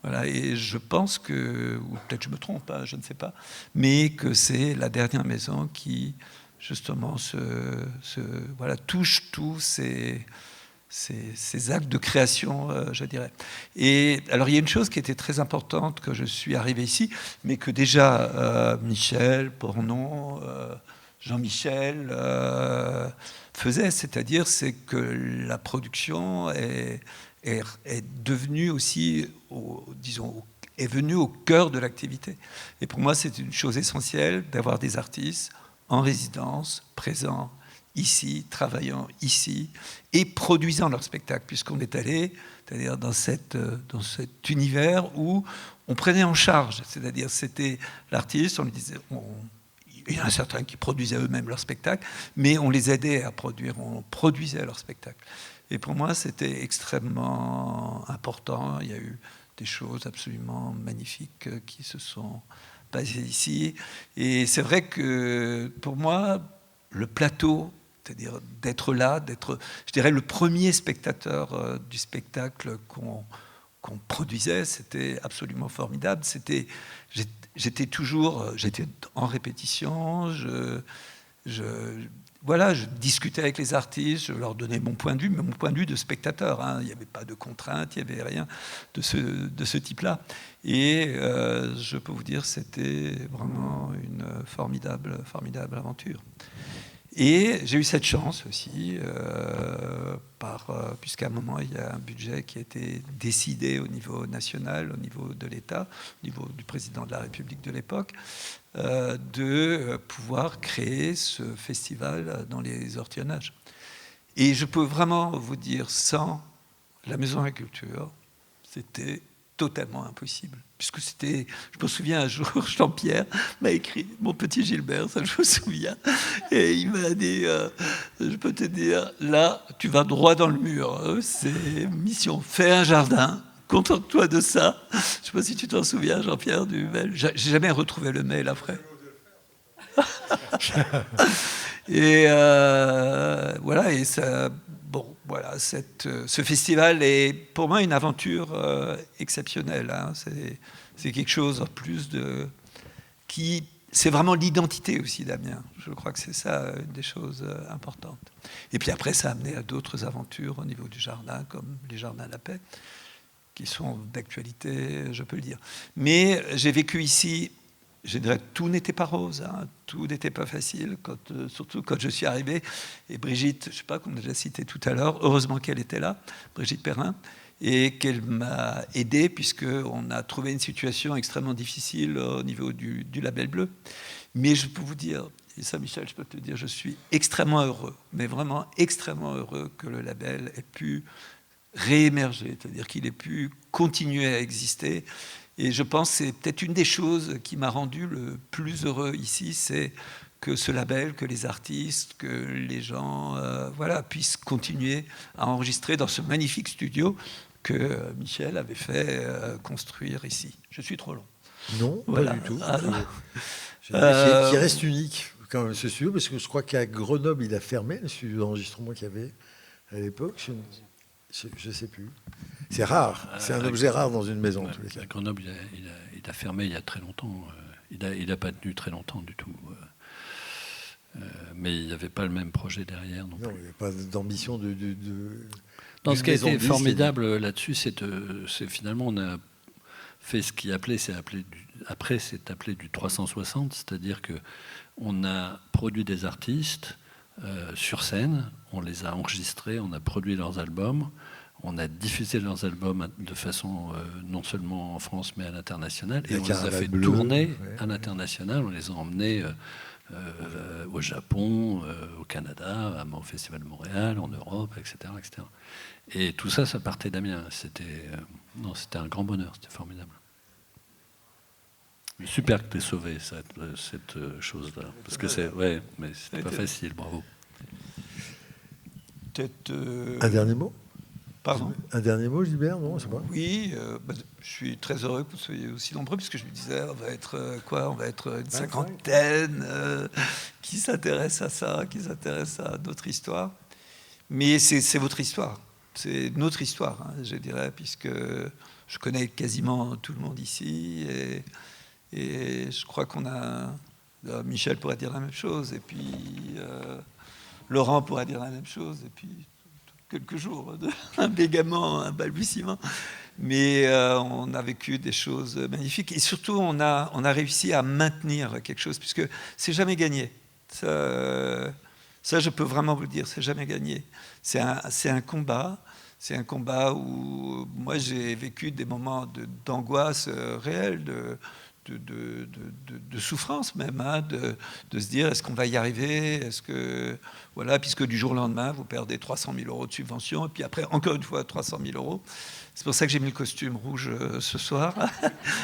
Voilà, et je pense que, ou peut-être je me trompe, hein, je ne sais pas, mais que c'est la dernière maison qui, justement, voilà, touche tous ces actes de création, je dirais. Et alors, il y a une chose qui était très importante que je suis arrivé ici, mais que déjà Michel, Pornon, Jean-Michel faisaient, c'est-à-dire c'est que la production est devenue aussi, disons, est venue au cœur de l'activité. Et pour moi, c'est une chose essentielle d'avoir des artistes en résidence, présents ici, travaillant ici, et produisant leur spectacle, puisqu'on est allé, c'est-à-dire dans cet univers où on prenait en charge, c'est-à-dire c'était l'artiste, on lui disait, il y en a certains qui produisaient eux-mêmes leur spectacle, mais on les aidait à produire, on produisait leur spectacle. Et pour moi, c'était extrêmement important. Il y a eu des choses absolument magnifiques qui se sont passées ici. Et c'est vrai que pour moi, le plateau, c'est-à-dire d'être là, d'être, je dirais, le premier spectateur du spectacle qu'on produisait, c'était absolument formidable. J'étais en répétition, voilà, je discutais avec les artistes, je leur donnais mon point de vue, mais mon point de vue de spectateur. Hein. Il n'y avait pas de contraintes, il n'y avait rien de ce type-là. Et je peux vous dire, c'était vraiment une formidable aventure. Et j'ai eu cette chance aussi, puisqu'à un moment, il y a un budget qui a été décidé au niveau national, au niveau de l'État, au niveau du président de la République de l'époque, de pouvoir créer ce festival dans les Ortillonnages. Et je peux vraiment vous dire, sans la Maison de la Culture, c'était totalement impossible. Puisque c'était, je me souviens un jour, Jean-Pierre m'a écrit, mon petit Gilbert, ça je me souviens, et il m'a dit, je peux te dire, là, tu vas droit dans le mur, c'est mission, fais un jardin, contente-toi de ça. Je ne sais pas si tu t'en souviens, Jean-Pierre, du mail. J'ai jamais retrouvé le mail après. Et voilà, et ça... Bon, voilà, ce festival est pour moi une aventure exceptionnelle. Hein. C'est quelque chose en plus c'est vraiment l'identité aussi d'Amiens. Je crois que c'est ça une des choses importantes. Et puis après, ça a amené à d'autres aventures au niveau du jardin, comme les Jardins de la Paix, qui sont d'actualité, je peux le dire. Mais j'ai vécu ici. Je dirais que tout n'était pas rose, hein, tout n'était pas facile, surtout quand je suis arrivé. Et Brigitte, je ne sais pas, qu'on a déjà cité tout à l'heure, heureusement qu'elle était là, Brigitte Perrin, et qu'elle m'a aidé, puisqu'on a trouvé une situation extrêmement difficile au niveau du label bleu. Mais je peux vous dire, et ça Michel, je peux te dire, je suis extrêmement heureux, mais vraiment extrêmement heureux que le label ait pu réémerger, c'est-à-dire qu'il ait pu continuer à exister. Et je pense que c'est peut-être une des choses qui m'a rendu le plus heureux ici, c'est que ce label, que les artistes, que les gens voilà, puissent continuer à enregistrer dans ce magnifique studio que Michel avait fait construire ici. Je suis trop long. Non, voilà. Pas du tout. Qui reste unique, quand même, ce studio, parce que je crois qu'à Grenoble, il a fermé le studio d'enregistrement qu'il y avait à l'époque. Je ne sais plus. C'est rare, c'est un objet rare dans une maison. En tous les cas. À Grenoble, il a fermé il y a très longtemps. Il n'a pas tenu très longtemps du tout. Mais il n'y avait pas le même projet derrière. Non, il n'y avait pas d'ambition de non, ce qui a été formidable là-dessus, c'est finalement, on a fait ce qui c'est appelé du 360, c'est-à-dire qu'on a produit des artistes sur scène, on les a enregistrés, on a produit leurs albums. On a diffusé leurs albums de façon non seulement en France mais à l'international. Et on les a fait tourner à l'international. On les a emmenés au Japon, au Canada, au Festival de Montréal, en Europe, etc. etc. Et tout ça, ça partait d'Amiens. C'était un grand bonheur, c'était formidable. Super que tu aies sauvé cette chose-là. Parce que mais c'était pas facile, bravo. Peut-être... Un dernier mot ? Pardon ? Un dernier mot, Gilbert, non, je sais pas. Oui, je suis très heureux que vous soyez aussi nombreux, puisque je me disais, on va être quoi ? On va être une cinquantaine qui s'intéresse à ça, qui s'intéresse à d'autres histoires. Mais c'est votre histoire, c'est notre histoire, hein, je dirais, puisque je connais quasiment tout le monde ici, et je crois qu'on a... Michel pourrait dire la même chose, et puis Laurent pourrait dire la même chose, et puis quelques jours d'un bégaiement, un balbutiement. Mais on a vécu des choses magnifiques, et surtout on a réussi à maintenir quelque chose, puisque c'est jamais gagné. Ça, je peux vraiment vous le dire, c'est jamais gagné. C'est un combat. C'est un combat où moi j'ai vécu des moments d'angoisse réelle, de souffrance même, hein, de se dire est-ce qu'on va y arriver, est-ce que voilà, puisque du jour au lendemain vous perdez 300 000 euros de subvention et puis après encore une fois 300 000 euros. C'est pour ça que j'ai mis le costume rouge ce soir.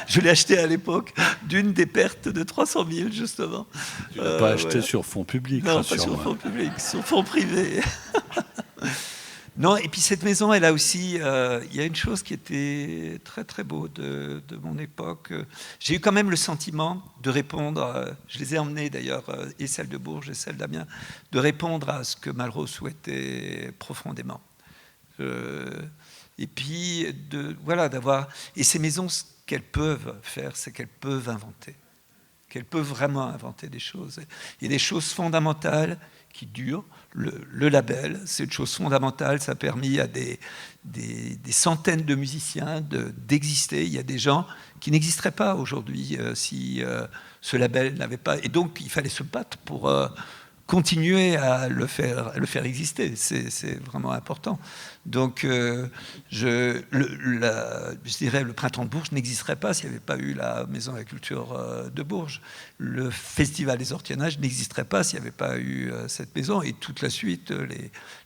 Je l'ai acheté à l'époque d'une des pertes de 300 000 justement. Tu l'as pas acheté sur fonds publics? Non, pas sur fonds publics, sur fonds privés. Non, et puis cette maison, elle a aussi... il y a une chose qui était très très beau de mon époque. J'ai eu quand même le sentiment de répondre, je les ai emmenés d'ailleurs, et celle de Bourges et celle d'Amiens, de répondre à ce que Malraux souhaitait profondément. Et puis, d'avoir... Et ces maisons, ce qu'elles peuvent faire, c'est qu'elles peuvent inventer. Qu'elles peuvent vraiment inventer des choses. Il y a des choses fondamentales qui durent. Le label, c'est une chose fondamentale. Ça a permis à des centaines de musiciens d'exister. Il y a des gens qui n'existeraient pas aujourd'hui si ce label n'avait pas... Et donc, il fallait se battre pour continuer à le faire exister. C'est vraiment important. Donc, je dirais le Printemps de Bourges n'existerait pas s'il n'y avait pas eu la Maison de la Culture de Bourges. Le Festival des Ortiennages n'existerait pas s'il n'y avait pas eu cette maison et toute la suite,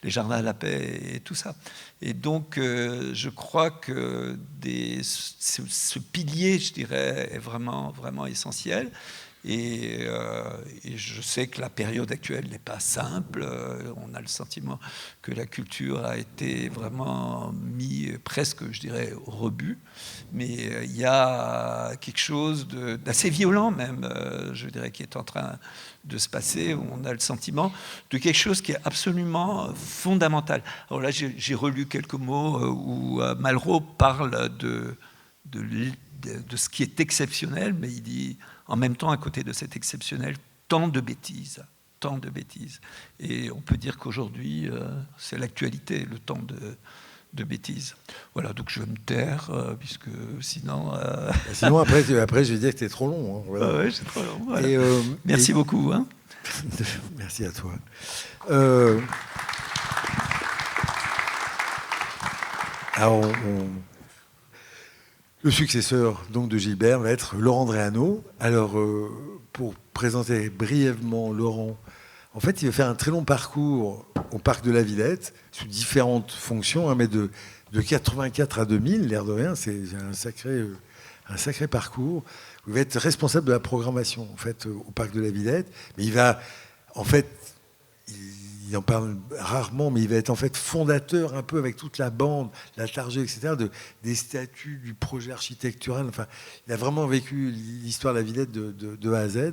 les Jardins à la Paix et tout ça. Et donc, je crois que ce pilier, je dirais, est vraiment, vraiment essentiel. Et je sais que la période actuelle n'est pas simple. On a le sentiment que la culture a été vraiment mise presque, je dirais, au rebut. Mais il y a quelque chose d'assez violent même, je dirais, qui est en train de se passer, où on a le sentiment de quelque chose qui est absolument fondamental. Alors là, j'ai relu quelques mots où Malraux parle de ce qui est exceptionnel, mais il dit en même temps, à côté de cet exceptionnel, tant de bêtises. Et on peut dire qu'aujourd'hui, c'est l'actualité, le temps de bêtises. Voilà, donc je vais me taire, puisque sinon... Sinon, après, je vais dire que t'es trop long. Hein, voilà. Ouais, c'est trop long. Voilà. Merci beaucoup. Hein. Merci à toi. Alors, le successeur donc de Gilbert va être Laurent Dréano. Alors, pour présenter brièvement Laurent, en fait, il va faire un très long parcours au Parc de la Villette, sous différentes fonctions, hein, mais de 84 à 2000, l'air de rien, c'est un sacré parcours. Il va être responsable de la programmation en fait, au Parc de la Villette, mais il va, en fait, il en parle rarement, mais il va être en fait fondateur un peu avec toute la bande, la Targée, etc., des statuts du projet architectural. Enfin, il a vraiment vécu l'histoire de la Villette de A à Z.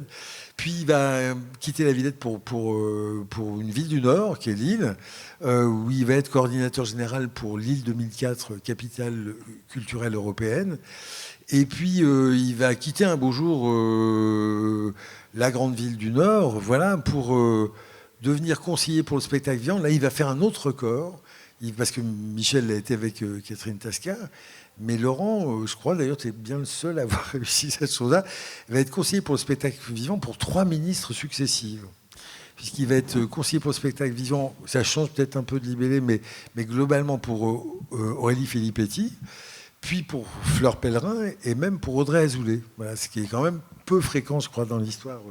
Puis il va quitter la Villette pour une ville du Nord, qui est Lille, où il va être coordinateur général pour Lille 2004, capitale culturelle européenne. Et puis il va quitter un beau jour la grande ville du Nord, voilà, pour devenir conseiller pour le spectacle vivant. Là, il va faire un autre record, parce que Michel a été avec Catherine Tasca, mais Laurent, je crois d'ailleurs, tu es bien le seul à avoir réussi cette chose-là, il va être conseiller pour le spectacle vivant pour 3 ministres successifs. Puisqu'il va être conseiller pour le spectacle vivant, ça change peut-être un peu de libellé, mais globalement pour Aurélie Filippetti, puis pour Fleur Pellerin, et même pour Audrey Azoulay. Voilà, ce qui est quand même peu fréquent, je crois, dans l'histoire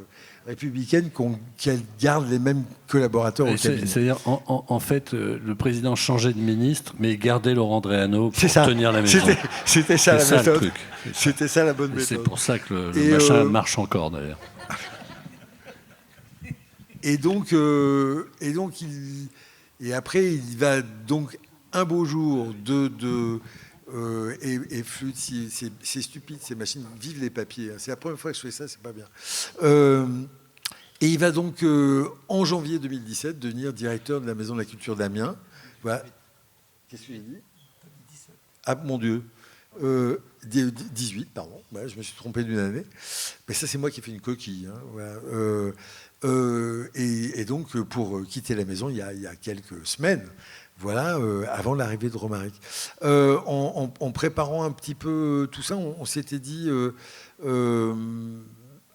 républicaine, qu'elle garde les mêmes collaborateurs au cabinet. C'est-à-dire, en fait, le président changeait de ministre, mais gardait Laurent Dréano pour tenir la maison. C'était ça la méthode. Le truc. C'était ça la bonne méthode. C'est pour ça que le machin marche encore, d'ailleurs. Et après, il va donc un beau jour et flûte, c'est stupide, ces machines, vive les papiers. C'est la première fois que je fais ça, c'est pas bien. Et il va donc, en janvier 2017, devenir directeur de la Maison de la Culture d'Amiens. Voilà. Qu'est-ce que j'ai dit ? Ah, mon Dieu. 18, pardon. Ouais, je me suis trompé d'une année. Mais ça, c'est moi qui ai fait une coquille. Hein. Voilà. Et donc, pour quitter la maison, il y a quelques semaines, voilà, avant l'arrivée de Romaric. En préparant un petit peu tout ça, on s'était dit...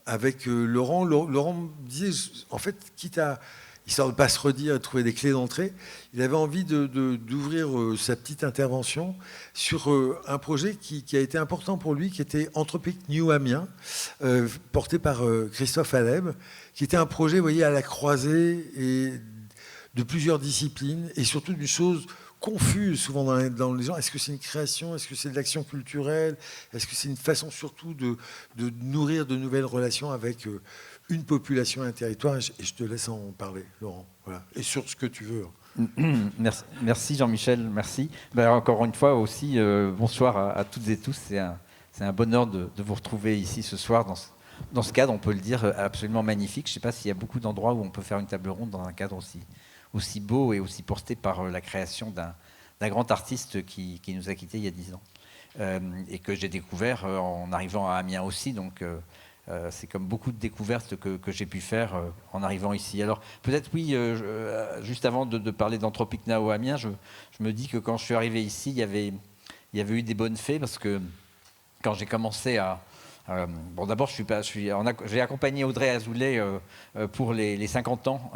avec Laurent me disait, en fait, quitte à, histoire de ne pas se redire et de trouver des clés d'entrée, il avait envie d'ouvrir sa petite intervention sur un projet qui a été important pour lui, qui était Anthropic New Amiens, porté par Christophe Aleb, qui était un projet, vous voyez, à la croisée et de plusieurs disciplines, et surtout d'une chose confuse souvent dans les gens. Est-ce que c'est une création? Est-ce que c'est de l'action culturelle? Est-ce que c'est une façon surtout de nourrir de nouvelles relations avec une population et un territoire? Et je te laisse en parler, Laurent. Voilà. Et sur ce que tu veux. Merci Jean-Michel, merci. Ben, encore une fois aussi, bonsoir à toutes et tous. C'est un bonheur de vous retrouver ici ce soir dans ce cadre, on peut le dire, absolument magnifique. Je ne sais pas s'il y a beaucoup d'endroits où on peut faire une table ronde dans un cadre aussi beau et aussi porté par la création d'un grand artiste qui nous a quittés il y a 10 ans et que j'ai découvert en arrivant à Amiens aussi. Donc c'est comme beaucoup de découvertes que j'ai pu faire en arrivant ici. Alors peut-être oui, juste avant de parler d'Anthropic Now à Amiens, je me dis que quand je suis arrivé ici, il y avait eu des bonnes fées parce que quand j'ai commencé à... bon, d'abord, j'ai accompagné Audrey Azoulay pour les 50 ans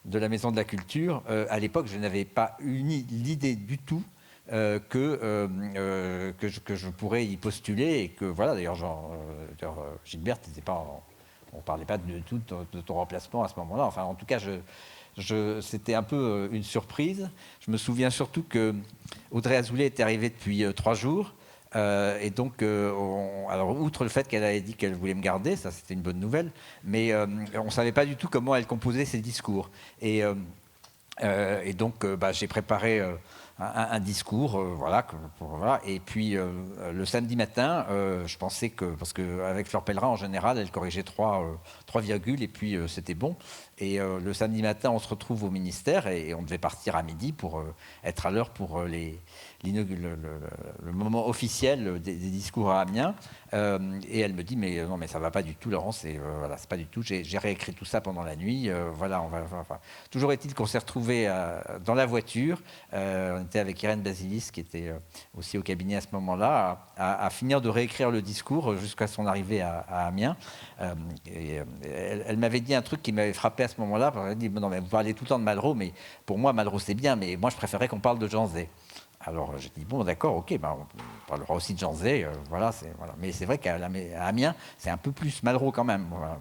de la Maison de la Culture. À l'époque, je n'avais pas eu l'idée du tout que je pourrais y postuler et que, voilà, d'ailleurs, Gilbert n'était pas... on ne parlait pas du tout de ton remplacement à ce moment-là. Enfin, en tout cas, c'était un peu une surprise. Je me souviens surtout que Audrey Azoulay était arrivée depuis 3 jours. Et donc, alors, outre le fait qu'elle avait dit qu'elle voulait me garder, ça c'était une bonne nouvelle, mais on ne savait pas du tout comment elle composait ses discours. Et donc, j'ai préparé un discours, voilà. Et puis, le samedi matin, je pensais que, parce qu'avec Fleur Pellerin, en général, elle corrigeait 3 virgules, et puis c'était bon. Et le samedi matin, on se retrouve au ministère, et on devait partir à midi pour être à l'heure pour le moment officiel des discours à Amiens. Et elle me dit, mais non, mais ça va pas du tout, Laurent, c'est pas du tout. J'ai réécrit tout ça pendant la nuit. Voilà, enfin. Toujours est-il qu'on s'est retrouvés dans la voiture. On était avec Irène Basilis, qui était aussi au cabinet à ce moment-là, à finir de réécrire le discours jusqu'à son arrivée à Amiens. Elle m'avait dit un truc qui m'avait frappé à ce moment-là. Elle m'a dit, non, mais vous parlez tout le temps de Malraux, mais pour moi, Malraux, c'est bien, mais moi, je préférais qu'on parle de Jean Zay. Alors j'ai dit, bon d'accord, ok, on parlera aussi de Jean Zay, voilà. Mais c'est vrai qu'à Amiens, c'est un peu plus Malraux quand même. Voilà.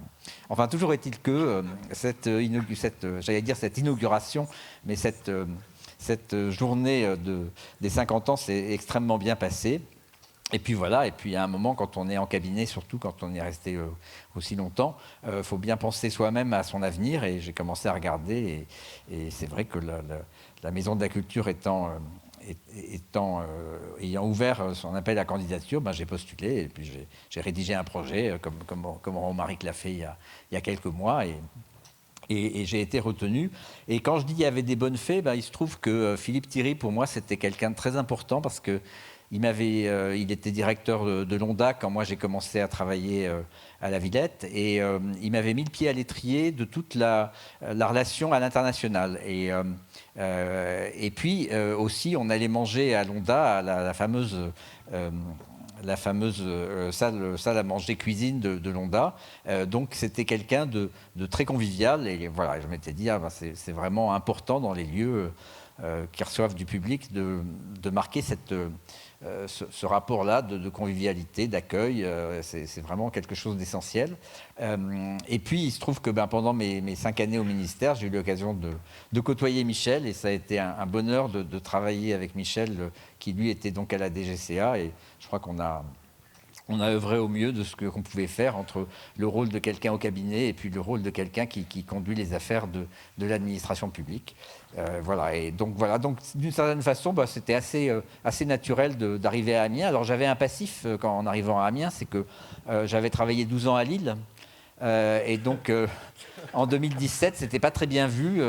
Enfin, toujours est-il que cette inauguration, mais cette journée des 50 ans s'est extrêmement bien passée. Et puis voilà, et puis à un moment, quand on est en cabinet, surtout quand on est resté aussi longtemps, faut bien penser soi-même à son avenir, et j'ai commencé à regarder, et c'est vrai que la Maison de la Culture ayant ouvert son appel à candidature, j'ai postulé et puis j'ai rédigé un projet comme Romaric l'a fait il y a quelques mois et j'ai été retenu. Et quand je dis qu'il y avait des bonnes fées, il se trouve que Philippe Thierry, pour moi, c'était quelqu'un de très important parce que il était directeur de l'ONDA quand moi j'ai commencé à travailler à la Villette, et il m'avait mis le pied à l'étrier de toute la relation à l'international. Et puis aussi, on allait manger à l'ONDA, à la fameuse salle à manger cuisine de l'ONDA. Donc c'était quelqu'un de très convivial, et voilà, je m'étais dit, c'est vraiment important dans les lieux qui reçoivent du public de marquer ce rapport-là de convivialité, d'accueil. C'est vraiment quelque chose d'essentiel. Et puis, il se trouve que pendant mes 5 années au ministère, j'ai eu l'occasion de côtoyer Michel, et ça a été un bonheur de travailler avec Michel, qui lui était donc à la DGCA, et je crois qu'on a on a œuvré au mieux de ce qu'on pouvait faire entre le rôle de quelqu'un au cabinet et puis le rôle de quelqu'un qui conduit les affaires de l'administration publique. Et donc d'une certaine façon, c'était assez naturel d'arriver à Amiens. Alors j'avais un passif en arrivant à Amiens, c'est que j'avais travaillé 12 ans à Lille, et donc en 2017, c'était pas très bien vu,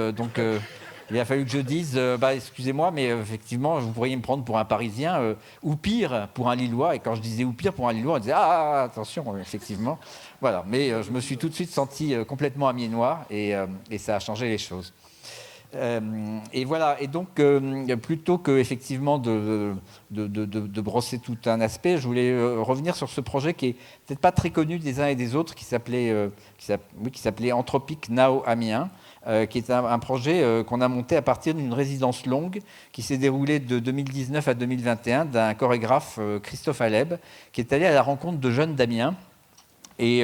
il a fallu que je dise, excusez-moi, mais effectivement, vous pourriez me prendre pour un Parisien, ou pire, pour un Lillois. Et quand je disais ou pire pour un Lillois, on disait attention, effectivement. Voilà. Mais je me suis tout de suite senti complètement amiénois, et ça a changé les choses. Et voilà. Et donc, plutôt que effectivement de brosser tout un aspect, je voulais revenir sur ce projet qui est peut-être pas très connu des uns et des autres, qui s'appelait Anthropic Now Amiens. Qui est un projet qu'on a monté à partir d'une résidence longue qui s'est déroulée de 2019 à 2021 d'un chorégraphe, Christophe Aleb, qui est allé à la rencontre de jeunes d'Amiens et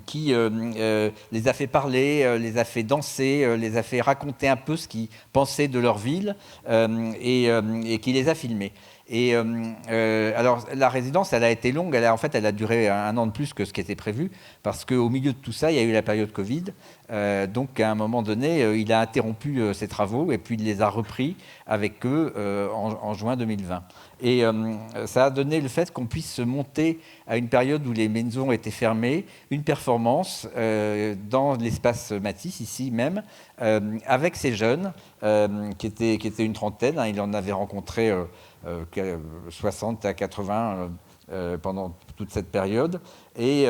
qui les a fait parler, les a fait danser, les a fait raconter un peu ce qu'ils pensaient de leur ville et qui les a filmés. Et alors, la résidence, elle a été longue. Elle a duré 1 an de plus que ce qui était prévu, parce qu'au milieu de tout ça, il y a eu la période Covid. Donc, à un moment donné, il a interrompu ses travaux et puis il les a repris avec eux en juin 2020. Et ça a donné le fait qu'on puisse monter, à une période où les maisons étaient fermées, une performance dans l'espace Matisse, ici même, avec ces jeunes, qui étaient une trentaine. Il en avait rencontré 60 à 80 pendant toute cette période, et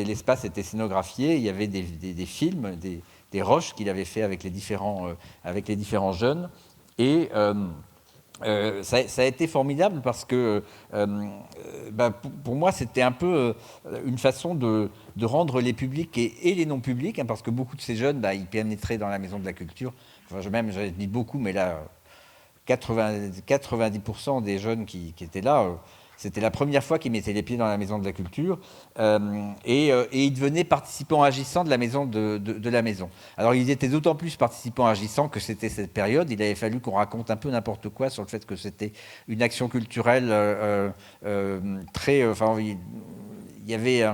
l'espace était scénographié. Il y avait des films, des rushs qu'il avait fait avec les différents jeunes, et ça a été formidable parce que pour moi c'était un peu une façon de rendre les publics et les non-publics, parce que beaucoup de ces jeunes ils pénétraient dans la maison de la culture. J'avais dit beaucoup, mais là 90% des jeunes qui étaient là, c'était la première fois qu'ils mettaient les pieds dans la maison de la culture, et ils devenaient participants agissants de la maison de la maison. Alors ils étaient d'autant plus participants agissants que c'était cette période. Il avait fallu qu'on raconte un peu n'importe quoi sur le fait que c'était une action culturelle il y avait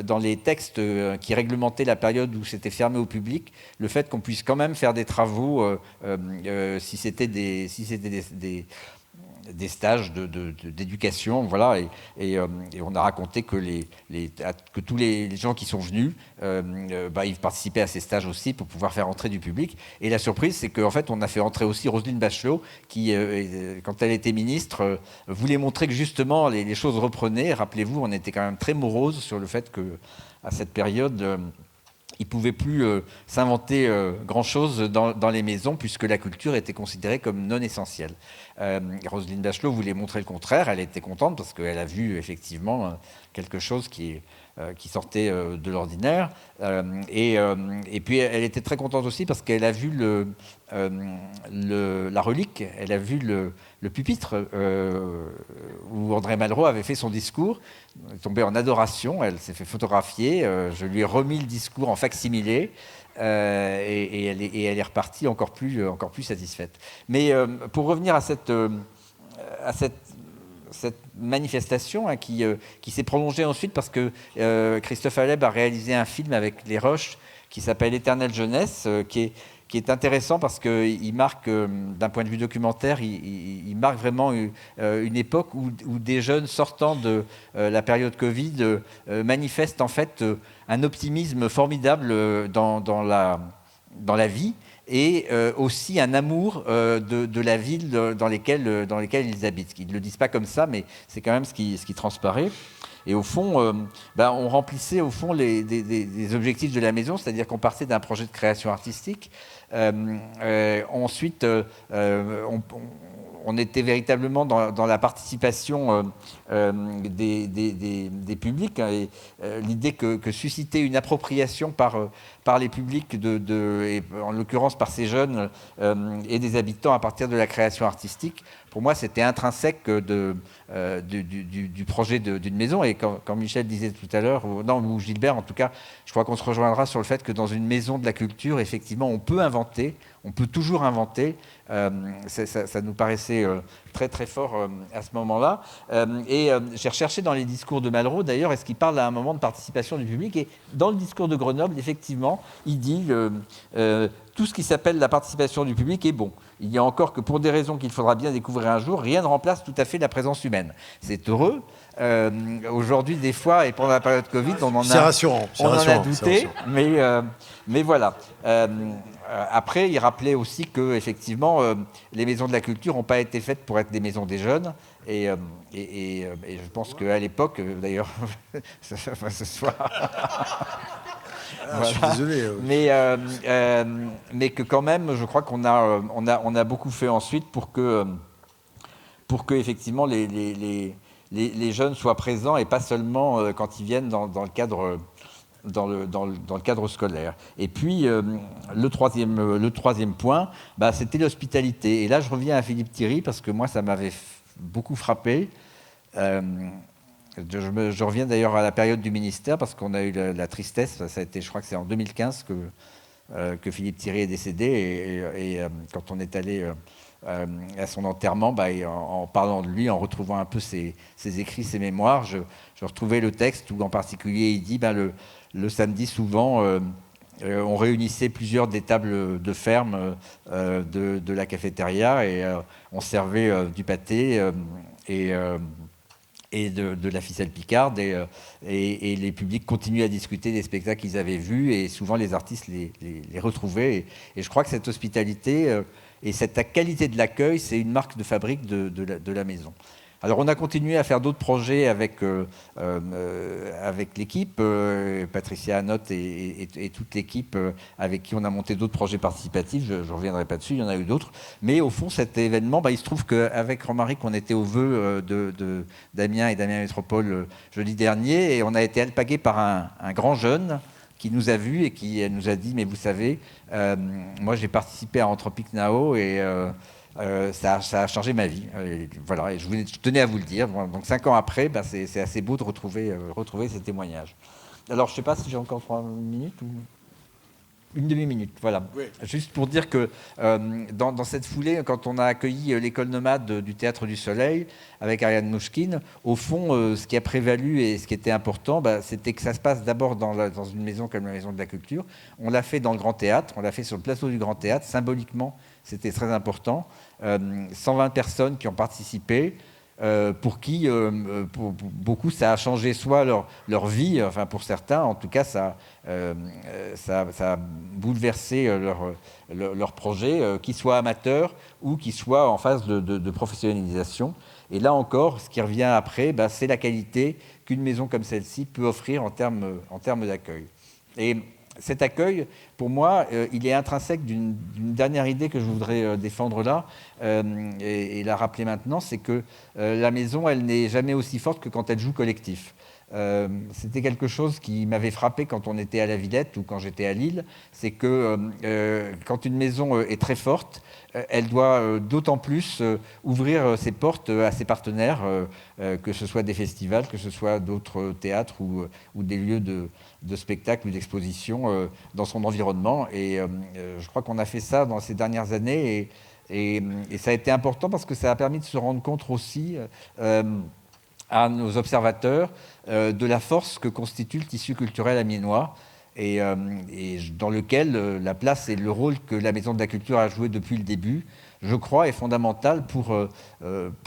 dans les textes qui réglementaient la période où c'était fermé au public, le fait qu'on puisse quand même faire des travaux si c'était des stages d'éducation, voilà, et on a raconté que que tous les gens qui sont venus, ils participaient à ces stages aussi pour pouvoir faire entrer du public. Et la surprise, c'est qu'en fait, on a fait entrer aussi Roselyne Bachelot, qui, quand elle était ministre, voulait montrer que justement les choses reprenaient. Rappelez-vous, on était quand même très morose sur le fait que à cette période, il ne pouvait plus s'inventer grand-chose dans les maisons, puisque la culture était considérée comme non essentielle. Roselyne Bachelot voulait montrer le contraire. Elle était contente parce qu'elle a vu effectivement quelque chose qui sortait de l'ordinaire. Et puis elle était très contente aussi parce qu'elle a vu la relique, elle a vu le pupitre où André Malraux avait fait son discours. Elle est tombée en adoration, elle s'est fait photographier. Je lui ai remis le discours en facsimilé. Et elle est repartie encore plus satisfaite. Mais pour revenir à cette manifestation qui s'est prolongée ensuite, parce que Christophe Aleb a réalisé un film avec les Roches qui s'appelle Éternelle jeunesse, qui est intéressant parce qu'il marque, d'un point de vue documentaire, il marque vraiment une époque où des jeunes sortant de la période Covid manifestent en fait un optimisme formidable dans la vie, et aussi un amour de la ville dans lesquelles ils habitent. Ils ne le disent pas comme ça, mais c'est quand même ce qui transparaît. Et au fond, on remplissait au fond des objectifs de la maison, c'est-à-dire qu'on partait d'un projet de création artistique. Ensuite, on était véritablement dans la participation des publics, et l'idée que susciter une appropriation par les publics, et en l'occurrence par ces jeunes et des habitants à partir de la création artistique, pour moi c'était intrinsèque du projet d'une maison. Et quand Michel disait tout à l'heure, ou Gilbert en tout cas, je crois qu'on se rejoindra sur le fait que dans une maison de la culture, effectivement, on peut inventer, on peut toujours inventer. Ça nous paraissait très très fort à ce moment-là. J'ai recherché dans les discours de Malraux, d'ailleurs, est-ce qu'il parle à un moment de participation du public. Et dans le discours de Grenoble, effectivement, il dit tout ce qui s'appelle la participation du public est bon. Il y a encore que pour des raisons qu'il faudra bien découvrir un jour, rien ne remplace tout à fait la présence humaine. C'est heureux. Aujourd'hui, des fois, et pendant la période Covid, on en a douté, mais voilà. Après, il rappelait aussi que effectivement, les maisons de la culture n'ont pas été faites pour être des maisons des jeunes. Et je pense qu'à l'époque, d'ailleurs, ce soir. Je suis désolé. Mais que quand même, je crois qu'on a beaucoup fait ensuite pour que effectivement les jeunes soient présents et pas seulement quand ils viennent dans le cadre. Dans le cadre scolaire. Et puis, le troisième point, c'était l'hospitalité. Et là, je reviens à Philippe Thierry, parce que moi, ça m'avait beaucoup frappé. Je reviens d'ailleurs à la période du ministère, parce qu'on a eu la tristesse. Ça a été, je crois que c'est en 2015 que Philippe Thierry est décédé. Et quand on est allé à son enterrement, en parlant de lui, en retrouvant un peu ses écrits, ses mémoires, je retrouvais le texte où, en particulier, il dit le samedi, souvent, on réunissait plusieurs des tables de ferme de la cafétéria et on servait du pâté et de la ficelle picarde et les publics continuaient à discuter des spectacles qu'ils avaient vus et souvent les artistes les retrouvaient. Et je crois que cette hospitalité et cette qualité de l'accueil, c'est une marque de fabrique de la maison. Alors on a continué à faire d'autres projets avec l'équipe, Patricia Anotte et toute l'équipe avec qui on a monté d'autres projets participatifs, je ne reviendrai pas dessus, il y en a eu d'autres. Mais au fond, cet événement, il se trouve qu'avec Romaric, on était au vœu de Damien et Damien Métropole jeudi dernier, et on a été alpagué par un grand jeune qui nous a vus et qui nous a dit « Mais vous savez, moi j'ai participé à Anthropique Nao et... ça a changé ma vie. Et voilà, et je tenais à vous le dire. Donc 5 ans après, c'est assez beau de retrouver ces témoignages. Alors, je ne sais pas si j'ai encore 3 minutes ou une demi-minute. Voilà. Oui. Juste pour dire que dans cette foulée, quand on a accueilli l'école nomade du Théâtre du Soleil avec Ariane Mouchkine, au fond, ce qui a prévalu et ce qui était important, c'était que ça se passe d'abord dans une maison comme la Maison de la Culture. On l'a fait dans le Grand Théâtre, on l'a fait sur le plateau du Grand Théâtre, symboliquement. C'était très important. 120 personnes qui ont participé, pour qui, pour beaucoup, ça a changé soit leur vie, enfin pour certains, en tout cas, ça a bouleversé leur projet, qu'ils soient amateurs ou qu'ils soient en phase de professionnalisation. Et là encore, ce qui revient après, c'est la qualité qu'une maison comme celle-ci peut offrir en termes d'accueil. Et cet accueil, pour moi, il est intrinsèque d'une dernière idée que je voudrais défendre là et la rappeler maintenant, c'est que la maison, elle n'est jamais aussi forte que quand elle joue collectif. C'était quelque chose qui m'avait frappé quand on était à la Villette ou quand j'étais à Lille, c'est que quand une maison est très forte, elle doit d'autant plus ouvrir ses portes à ses partenaires, que ce soit des festivals, que ce soit d'autres théâtres ou des lieux de spectacle ou d'exposition dans son environnement. Et je crois qu'on a fait ça dans ces dernières années et ça a été important parce que ça a permis de se rendre compte aussi à nos observateurs de la force que constitue le tissu culturel amiénois et dans lequel la place et le rôle que la Maison de la Culture a joué depuis le début, je crois, est fondamental pour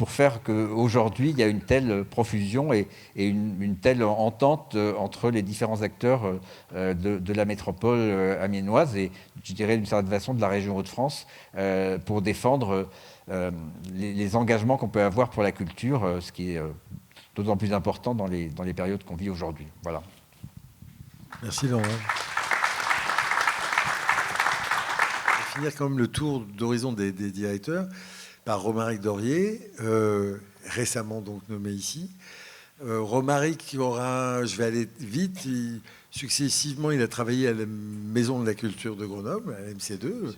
faire qu'aujourd'hui, il y a une telle profusion et une telle entente entre les différents acteurs de la métropole amiénoise et, je dirais, d'une certaine façon, de la région Hauts-de-France pour défendre les engagements qu'on peut avoir pour la culture, ce qui est d'autant plus important dans les périodes qu'on vit aujourd'hui. Voilà. Merci Laurent. On va finir quand même le tour d'horizon des directeurs par Romaric Dorier, récemment donc nommé ici. Romaric aura, je vais aller vite, successivement il a travaillé à la Maison de la Culture de Grenoble, à la MC2,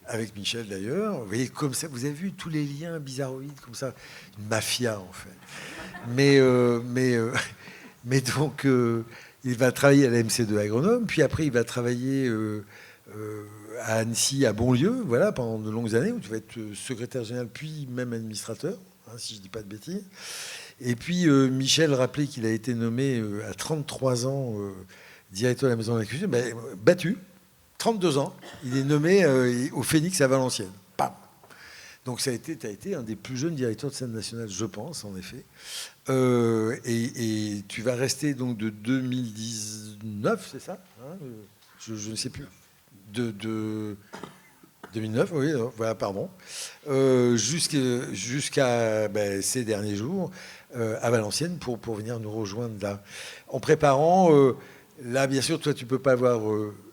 avec Michel d'ailleurs. Vous voyez comme ça, vous avez vu tous les liens bizarroïdes comme ça, une mafia en fait. Mais donc il va travailler à la MC2 à Grenoble, puis après il va travailler à Annecy, à Bonlieu, voilà, pendant de longues années, où tu vas être secrétaire général, puis même administrateur, si je ne dis pas de bêtises. Et puis, Michel rappelait qu'il a été nommé à 33 ans directeur de la Maison de la Culture, battu, 32 ans, il est nommé au Phénix à Valenciennes. Pam. Donc tu as été un des plus jeunes directeurs de scène nationale, je pense, en effet. Et tu vas rester donc de 2019, c'est ça, je ne sais plus. De 2009, oui, voilà, pardon. Jusqu'à ces derniers jours, à Valenciennes, pour venir nous rejoindre là. En préparant, là, bien sûr, toi, tu ne peux pas avoir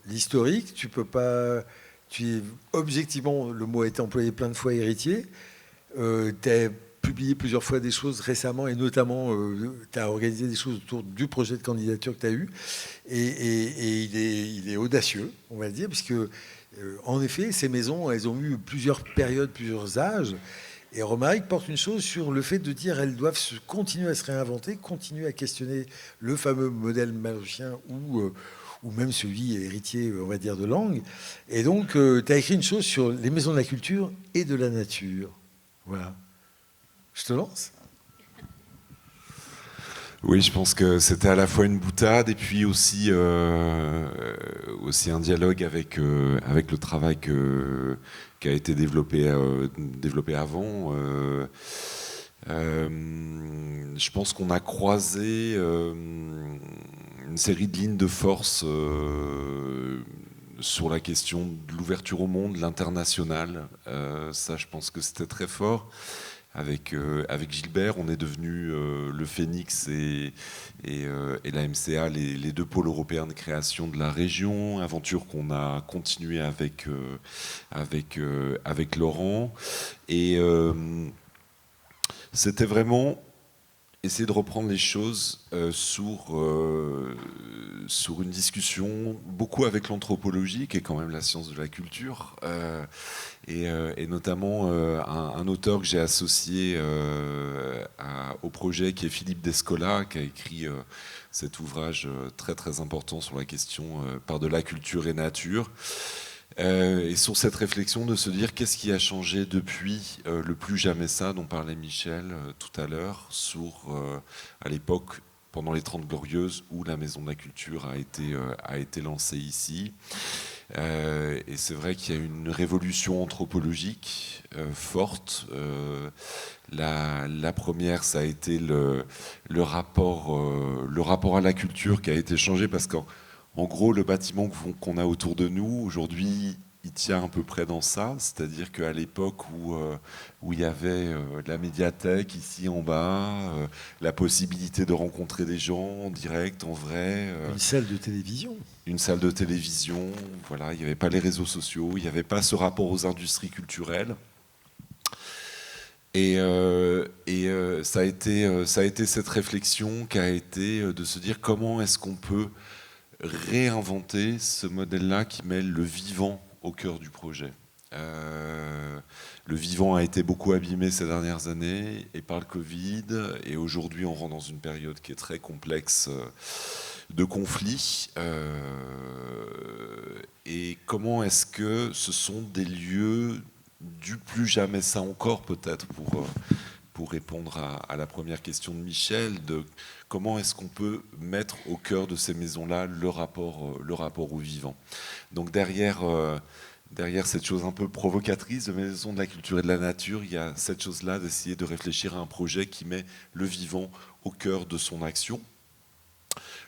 l'historique, tu peux pas... Tu es objectivement, le mot a été employé plein de fois, héritier. Tu as publié plusieurs fois des choses récemment, et notamment, tu as organisé des choses autour du projet de candidature que tu as eu. Et il est audacieux, on va le dire, puisque, en effet, ces maisons, elles ont eu plusieurs périodes, plusieurs âges. Et Romaric porte une chose sur le fait de dire qu'elles doivent continuer à se réinventer, continuer à questionner le fameux modèle malraux-chien ou même celui héritier, on va dire, de Langue. Et donc, tu as écrit une chose sur les maisons de la culture et de la nature. Voilà. Je te lance. Oui, je pense que c'était à la fois une boutade et puis aussi un dialogue avec le travail qui a été développé avant. Je pense qu'on a croisé une série de lignes de force sur la question de l'ouverture au monde, l'international. Ça, je pense que c'était très fort. Avec Gilbert, on est devenu le Phénix et la MCA, les deux pôles européens de création de la région, aventure qu'on a continuée avec Laurent. Et c'était vraiment essayer de reprendre les choses sur une discussion, beaucoup avec l'anthropologie, qui est quand même la science de la culture, et notamment un auteur que j'ai associé au projet, qui est Philippe Descola, qui a écrit cet ouvrage très très important sur la question par-delà culture et nature. Et sur cette réflexion de se dire qu'est-ce qui a changé depuis le plus jamais ça dont parlait Michel tout à l'heure, à l'époque, pendant les 30 Glorieuses, où la Maison de la Culture a été lancée ici. Et c'est vrai qu'il y a une révolution anthropologique forte. La première, ça a été le rapport à la culture qui a été changé, parce qu'en gros, le bâtiment qu'on a autour de nous, aujourd'hui, il tient à peu près dans ça. C'est-à-dire qu'à l'époque où il y avait la médiathèque ici en bas, la possibilité de rencontrer des gens en direct, en vrai. Une salle de télévision. Une salle de télévision, voilà. Il n'y avait pas les réseaux sociaux, il n'y avait pas ce rapport aux industries culturelles. Et ça a été cette réflexion qui a été de se dire comment est-ce qu'on peut réinventer ce modèle-là qui mêle le vivant au cœur du projet. Le vivant a été beaucoup abîmé ces dernières années et par le Covid, et aujourd'hui on rentre dans une période qui est très complexe de conflits. Et comment est-ce que ce sont des lieux du plus jamais ça encore, peut-être, pour répondre à la première question de Michel, de comment est-ce qu'on peut mettre au cœur de ces maisons-là le rapport au vivant. Donc derrière cette chose un peu provocatrice de Maison de la Culture et de la Nature, il y a cette chose-là d'essayer de réfléchir à un projet qui met le vivant au cœur de son action.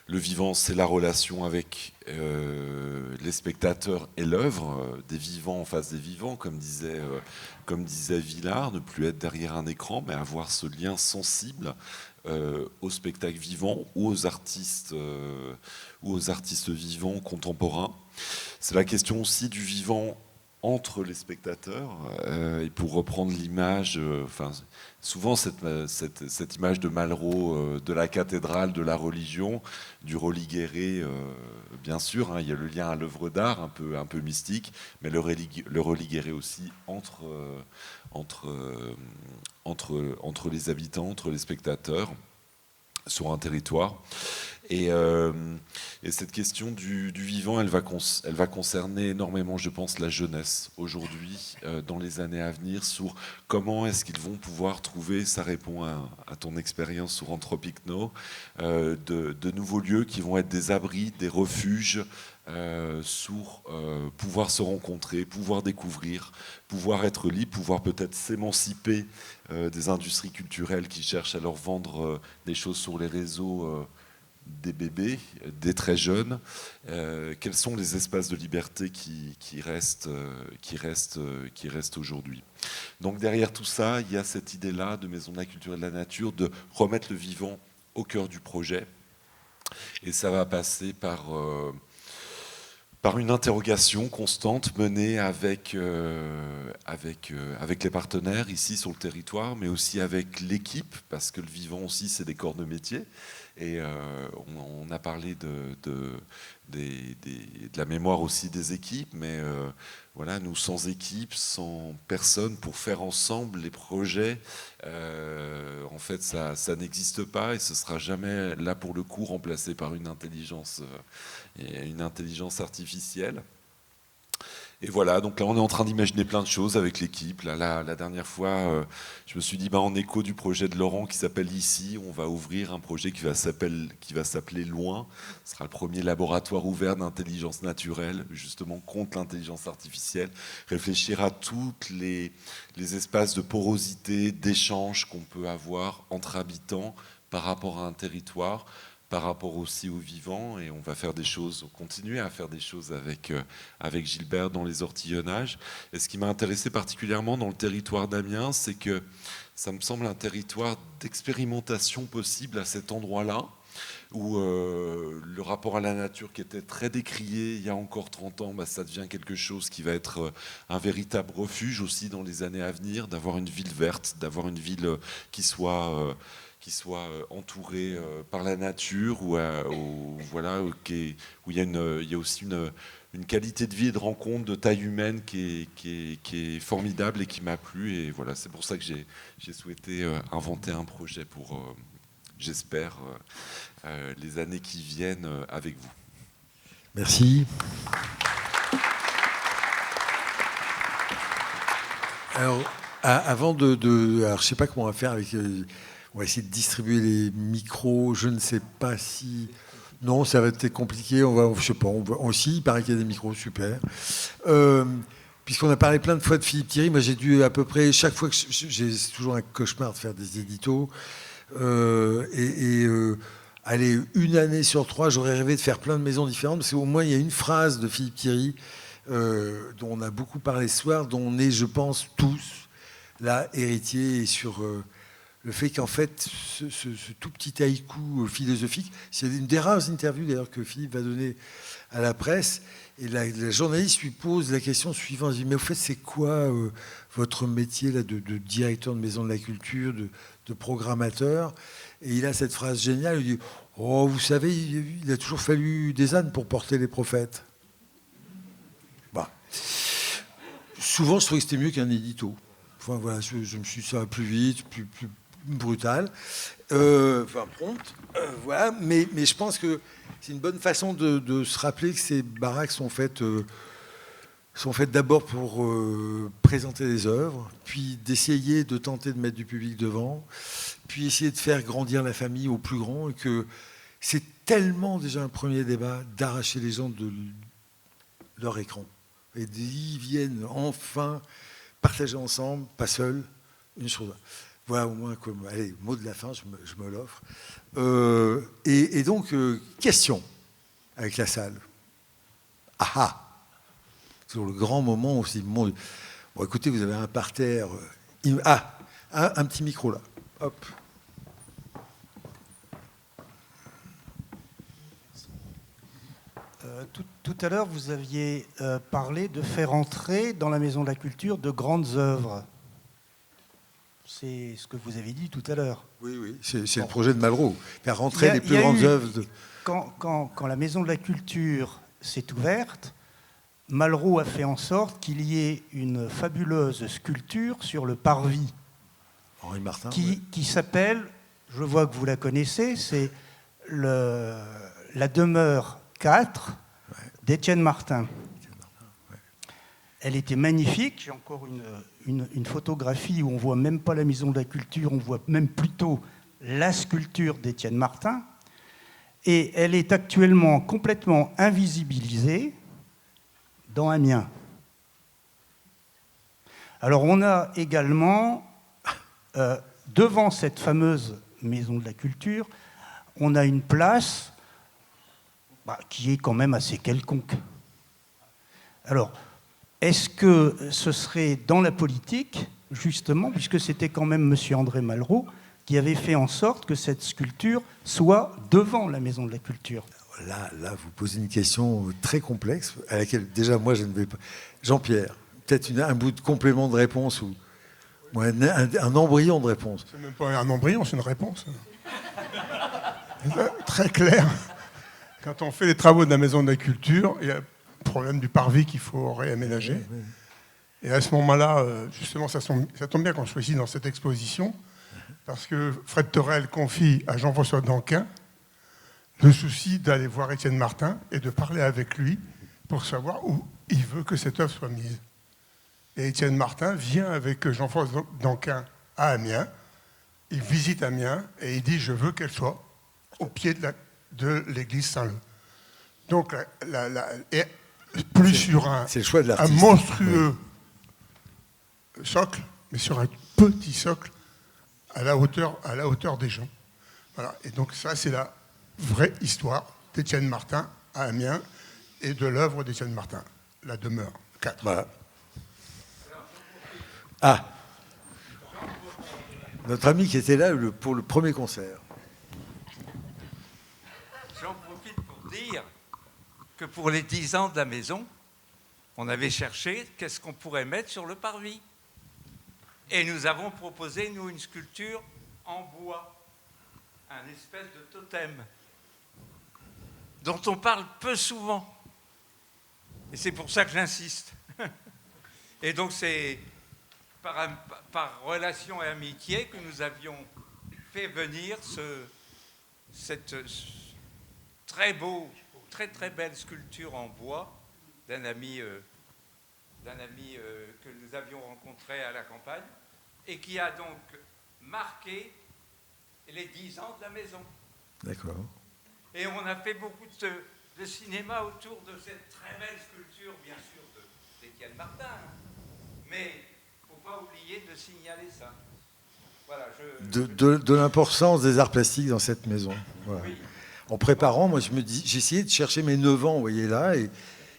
Le vivant, c'est la relation avec les spectateurs et l'œuvre, des vivants en face des vivants, comme disait Villard, ne plus être derrière un écran, mais avoir ce lien sensible au spectacle vivant ou aux artistes vivants contemporains. C'est la question aussi du vivant entre les spectateurs, et pour reprendre l'image, souvent cette image de Malraux, de la cathédrale, de la religion, du religiéré, bien sûr, hein, il y a le lien à l'œuvre d'art, un peu mystique, mais le religiéré aussi entre les habitants, entre les spectateurs, sur un territoire. Et cette question du vivant, elle va concerner énormément, je pense, la jeunesse aujourd'hui, dans les années à venir, sur comment est-ce qu'ils vont pouvoir trouver, ça répond à ton expérience sur Anthropicno, de nouveaux lieux qui vont être des abris, des refuges, pouvoir se rencontrer, pouvoir découvrir, pouvoir être libre, pouvoir peut-être s'émanciper des industries culturelles qui cherchent à leur vendre des choses sur les réseaux, des bébés, des très jeunes. Quels sont les espaces de liberté qui restent aujourd'hui? Donc derrière tout ça, il y a cette idée-là de Maison de la Culture et de la Nature, de remettre le vivant au cœur du projet. Et ça va passer par une interrogation constante menée avec les partenaires ici sur le territoire, mais aussi avec l'équipe, parce que le vivant aussi, c'est des corps de métier. Et on a parlé de la mémoire aussi des équipes, mais voilà, nous sans équipe, sans personne pour faire ensemble les projets, en fait ça n'existe pas et ce sera jamais là pour le coup remplacé par une intelligence artificielle. Et voilà, donc là on est en train d'imaginer plein de choses avec l'équipe. Là, la dernière fois, je me suis dit, en écho du projet de Laurent qui s'appelle Ici, on va ouvrir un projet qui va s'appeler Loin. Ce sera le premier laboratoire ouvert d'intelligence naturelle, justement contre l'intelligence artificielle. Réfléchir à tous les espaces de porosité, d'échange qu'on peut avoir entre habitants par rapport à un territoire, par rapport aussi aux vivants, et on va faire des choses, continuer à faire des choses avec Gilbert dans les ortillonnages. Et ce qui m'a intéressé particulièrement dans le territoire d'Amiens, c'est que ça me semble un territoire d'expérimentation possible à cet endroit-là, où le rapport à la nature qui était très décrié il y a encore 30 ans, ça devient quelque chose qui va être un véritable refuge aussi dans les années à venir, d'avoir une ville verte, d'avoir une ville qui soit entouré par la nature, où il y a aussi une qualité de vie et de rencontre de taille humaine qui est formidable et qui m'a plu. Et voilà, c'est pour ça que j'ai souhaité inventer un projet pour, j'espère, les années qui viennent avec vous. Merci. Alors, avant alors, je ne sais pas comment on va faire avec... On va essayer de distribuer les micros. Je ne sais pas si... Non, ça va être compliqué. Je ne sais pas. Aussi, il paraît qu'il y a des micros. Super. Puisqu'on a parlé plein de fois de Philippe Thierry, moi j'ai dû à peu près... Chaque fois que c'est toujours un cauchemar de faire des éditos. Allez, une année sur 3, j'aurais rêvé de faire plein de maisons différentes. Parce qu'au moins, il y a une phrase de Philippe Thierry dont on a beaucoup parlé ce soir, dont on est, je pense, tous là, héritiers, et sur... le fait qu'en fait, ce tout petit haïku philosophique, c'est une des rares interviews d'ailleurs que Philippe va donner à la presse, et la journaliste lui pose la question suivante, elle dit, mais au fait, c'est quoi votre métier là, de directeur de maison de la culture, de programmateur? Et il a cette phrase géniale, il dit, oh, vous savez, il a toujours fallu des ânes pour porter les prophètes. Bah. Souvent, je trouvais que c'était mieux qu'un édito. Enfin, voilà, je me suis dit, ça va plus vite, plus brutal, prompt, voilà. Mais je pense que c'est une bonne façon de se rappeler que ces baraques sont faites d'abord pour présenter des œuvres, puis d'essayer de tenter de mettre du public devant, puis essayer de faire grandir la famille au plus grand, et que c'est tellement déjà un premier débat d'arracher les gens de leur écran, et d'y viennent enfin partager ensemble, pas seuls, une chose. Voilà au moins comme, allez, mot de la fin, je me l'offre. Et donc, question avec la salle. Sur le grand moment aussi. Bon, écoutez, vous avez un parterre. Un petit micro là. Hop. Tout à l'heure, vous aviez parlé de faire entrer dans la Maison de la Culture de grandes œuvres. C'est ce que vous avez dit tout à l'heure. Oui, c'est le projet de Malraux. Faire rentrer les plus grandes œuvres. Quand la Maison de la Culture s'est ouverte, Malraux a fait en sorte qu'il y ait une fabuleuse sculpture sur le parvis. Henri Martin. Qui s'appelle, je vois que vous la connaissez, c'est la demeure 4 d'Étienne Martin. Elle était magnifique. J'ai encore une photographie où on ne voit même pas la maison de la culture, on voit même plutôt la sculpture d'Étienne Martin. Et elle est actuellement complètement invisibilisée dans Amiens. Alors on a également, devant cette fameuse maison de la culture, on a une place qui est quand même assez quelconque. Alors, est-ce que ce serait dans la politique, justement, puisque c'était quand même M. André Malraux qui avait fait en sorte que cette sculpture soit devant la maison de la culture? Là, vous posez une question très complexe, à laquelle, déjà, moi, je ne vais pas... Jean-Pierre, peut-être un bout de complément de réponse ou un embryon de réponse. C'est même pas un embryon, c'est une réponse. Très clair. Quand on fait les travaux de la maison de la culture, il y a le problème du parvis qu'il faut réaménager. Et à ce moment-là, justement, ça tombe bien qu'on soit ici dans cette exposition, parce que Fred Thorel confie à Jean-François Danquin le souci d'aller voir Étienne Martin et de parler avec lui pour savoir où il veut que cette œuvre soit mise. Et Étienne Martin vient avec Jean-François Danquin à Amiens, il visite Amiens et il dit « je veux qu'elle soit au pied de l'église Saint-Leu ». Donc, plus sur un monstrueux socle, mais sur un petit socle à la hauteur des gens. Voilà. Et donc ça, c'est la vraie histoire d'Étienne Martin à Amiens et de l'œuvre d'Étienne Martin, la demeure 4. Voilà. Ah, notre ami qui était là pour le premier concert. J'en profite pour dire que pour les 10 ans de la maison, on avait cherché qu'est-ce qu'on pourrait mettre sur le parvis. Et nous avons proposé, nous, une sculpture en bois, un espèce de totem, dont on parle peu souvent. Et c'est pour ça que j'insiste. Et donc c'est par relation et amitié que nous avions fait venir cette très très belle sculpture en bois d'un ami que nous avions rencontré à la campagne et qui a donc marqué les 10 ans de la maison. D'accord. Et on a fait beaucoup de cinéma autour de cette très belle sculpture, bien sûr, d'Étienne Martin. Mais il ne faut pas oublier de signaler ça. Voilà, de l'importance des arts plastiques dans cette maison. Voilà. Oui. En préparant, moi, j'ai essayé de chercher mes 9 ans, vous voyez là, et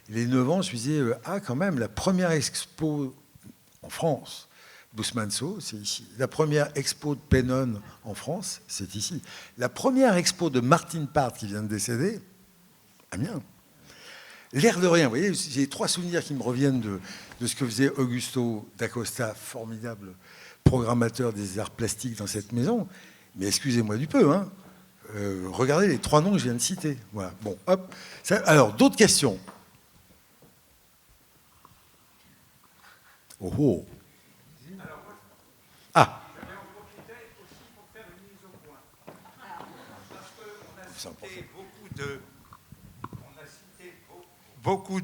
les 9 ans, je me disais, quand même, la première expo en France, Bousmanso, c'est ici. La première expo de Pennon en France, c'est ici. La première expo de Martin Part, qui vient de décéder, Amiens. L'air de rien, vous voyez, j'ai 3 souvenirs qui me reviennent de ce que faisait Augusto d'Acosta, formidable programmateur des arts plastiques dans cette maison. Mais excusez-moi du peu, hein. Regardez les 3 noms que je viens de citer. Voilà. Bon, hop. Alors, d'autres questions? Oh oh. Ah. J'avais en profité aussi pour faire une mise au point. Parce qu'on a cité beaucoup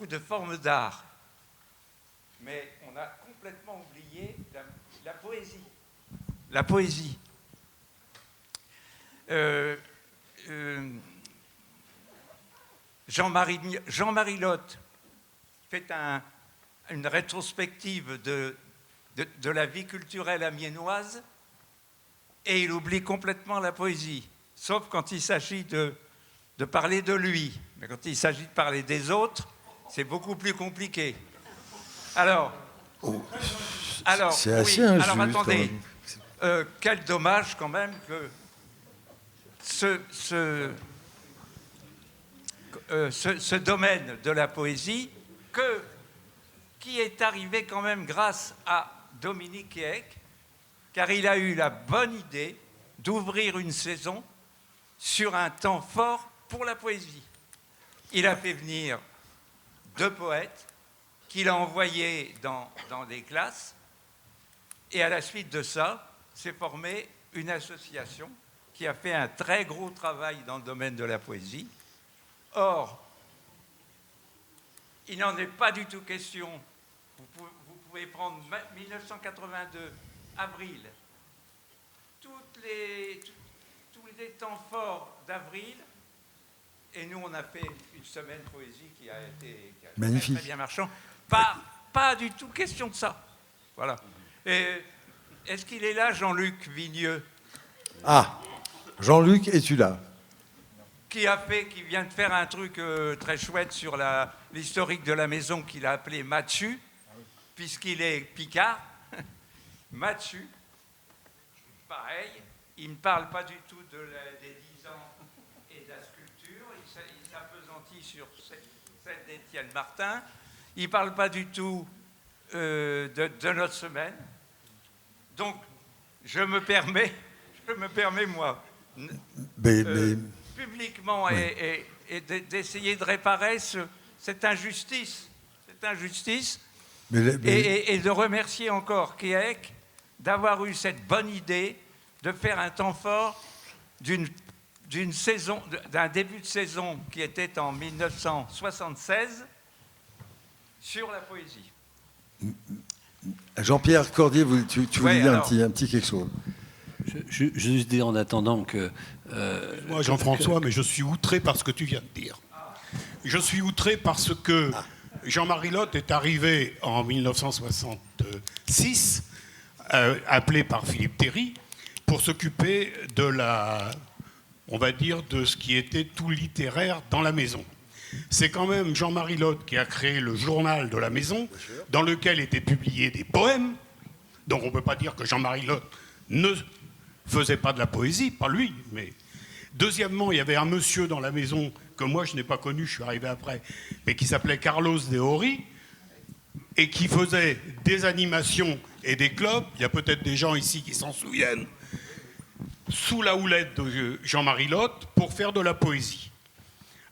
de formes d'art. Mais on a complètement oublié la poésie. La poésie. Jean-Marie Lotte fait une rétrospective de la vie culturelle amiénoise et il oublie complètement la poésie, sauf quand il s'agit de parler de lui. Mais quand il s'agit de parler des autres, c'est beaucoup plus compliqué. Alors, c'est assez injuste. Alors attendez, quel dommage quand même que ce domaine de la poésie qui est arrivé quand même grâce à Dominique Hieck, car il a eu la bonne idée d'ouvrir une saison sur un temps fort pour la poésie. Il a fait venir 2 poètes qu'il a envoyés dans des classes Et à la suite de ça, s'est formée une association qui a fait un très gros travail dans le domaine de la poésie. Or, il n'en est pas du tout question. Vous pouvez prendre 1982, avril. Tous les temps forts d'avril, et nous on a fait une semaine poésie qui a été magnifique, très bien marchand. Pas du tout question de ça. Voilà. Est-ce qu'il est là, Jean-Luc Vigneux? Ah, Jean-Luc, es-tu là? Qui vient de faire un truc très chouette sur l'historique de la maison qu'il a appelé Mathieu, puisqu'il est picard. Mathieu, pareil, il ne parle pas du tout des 10 ans et de la sculpture, il s'appesantit sur celle d'Étienne Martin, il ne parle pas du tout de notre semaine. Donc, je me permets moi, publiquement, oui, et d'essayer de réparer cette injustice. Et de remercier encore Keek d'avoir eu cette bonne idée de faire un temps fort d'une saison, d'un début de saison qui était en 1976 sur la poésie. Jean-Pierre Cordier, tu voulais dire un petit quelque chose? Je juste dire en attendant que... Moi, Jean-François, mais je suis outré par ce que tu viens de dire. Je suis outré parce que Jean-Marie Lotte est arrivé en 1966, appelé par Philippe Théry, pour s'occuper on va dire, de ce qui était tout littéraire dans la maison. C'est quand même Jean-Marie Lotte qui a créé le journal de la maison, dans lequel étaient publiés des poèmes. Donc on ne peut pas dire que Jean-Marie Lotte ne faisait pas de la poésie, pas lui. Mais deuxièmement, il y avait un monsieur dans la maison que moi je n'ai pas connu, je suis arrivé après, mais qui s'appelait Carlos de Hori, et qui faisait des animations et des clubs. Il y a peut-être des gens ici qui s'en souviennent, sous la houlette de Jean-Marie Lotte, pour faire de la poésie.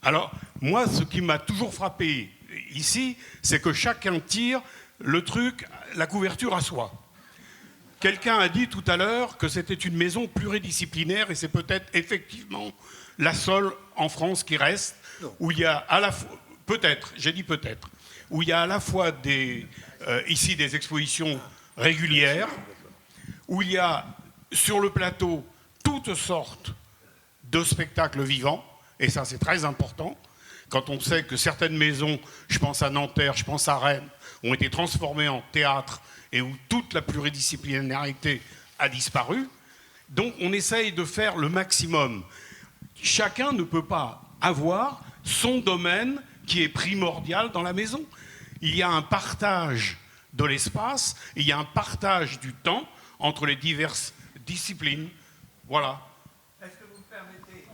Alors, moi, ce qui m'a toujours frappé ici, c'est que chacun tire le truc, la couverture à soi. Quelqu'un a dit tout à l'heure que c'était une maison pluridisciplinaire, et c'est peut-être effectivement la seule en France qui reste, où il y a à la fois, peut-être, j'ai dit peut-être, où il y a à la fois ici des expositions régulières, où il y a sur le plateau toutes sortes de spectacles vivants, et ça c'est très important, quand on sait que certaines maisons, je pense à Nanterre, je pense à Rennes, ont été transformées en théâtre, et où toute la pluridisciplinarité a disparu. Donc on essaye de faire le maximum. Chacun ne peut pas avoir son domaine qui est primordial dans la maison. Il y a un partage de l'espace, il y a un partage du temps entre les diverses disciplines. Voilà. Est-ce que vous me permettez?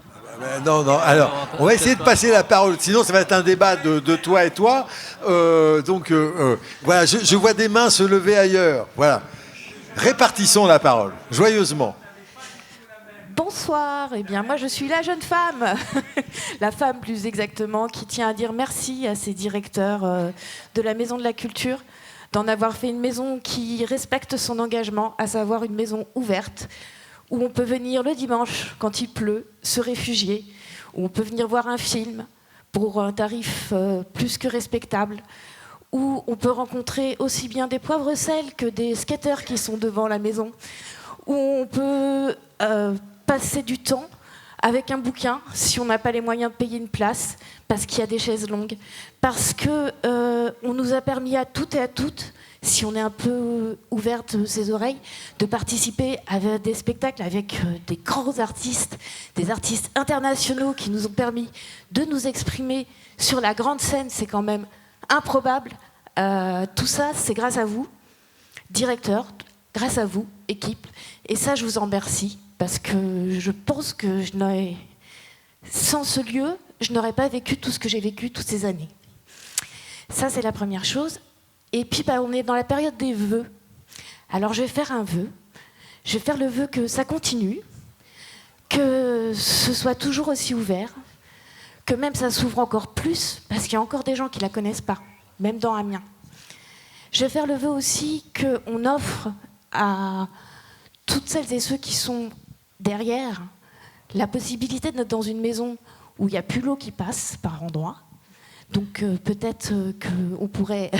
Non. Alors, on va essayer de passer la parole. Sinon, ça va être un débat de toi et toi. Voilà, je vois des mains se lever ailleurs. Voilà. Répartissons la parole, joyeusement. Bonsoir, moi je suis la jeune femme, la femme plus exactement, qui tient à dire merci à ces directeurs de la Maison de la Culture d'en avoir fait une maison qui respecte son engagement, à savoir une maison ouverte, où on peut venir le dimanche quand il pleut, se réfugier, où on peut venir voir un film pour un tarif plus que respectable, où on peut rencontrer aussi bien des poivre-sel que des skateurs qui sont devant la maison, où on peut passer du temps avec un bouquin si on n'a pas les moyens de payer une place, parce qu'il y a des chaises longues, parce qu'on nous a permis à toutes et à toutes, si on est un peu ouverte ses oreilles, de participer à des spectacles avec des grands artistes, des artistes internationaux qui nous ont permis de nous exprimer sur la grande scène. C'est quand même improbable. Tout ça, c'est grâce à vous, directeur, grâce à vous, équipe. Et ça, je vous en remercie, parce que je pense que sans ce lieu, je n'aurais pas vécu tout ce que j'ai vécu toutes ces années. Ça, c'est la première chose. Et puis, on est dans la période des vœux. Alors, je vais faire un vœu. Je vais faire le vœu que ça continue, que ce soit toujours aussi ouvert, que même ça s'ouvre encore plus, parce qu'il y a encore des gens qui ne la connaissent pas, même dans Amiens. Je vais faire le vœu aussi qu'on offre à toutes celles et ceux qui sont derrière la possibilité d'être dans une maison où il n'y a plus l'eau qui passe par endroits. Donc peut-être qu'on pourrait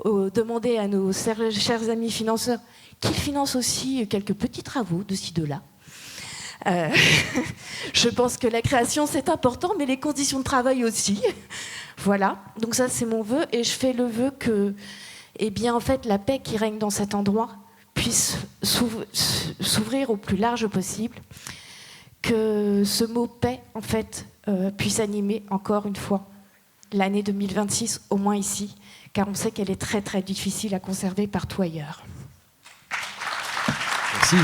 demander à nos chers amis financeurs qu'ils financent aussi quelques petits travaux de ci, de là. Je pense que la création c'est important, mais les conditions de travail aussi. Voilà, donc ça c'est mon vœu, et je fais le vœu que, eh bien, en fait, la paix qui règne dans cet endroit puisse s'ouvrir au plus large possible, que ce mot paix, en fait, puisse animer encore une fois l'année 2026, au moins ici, car on sait qu'elle est très très difficile à conserver partout ailleurs. Merci.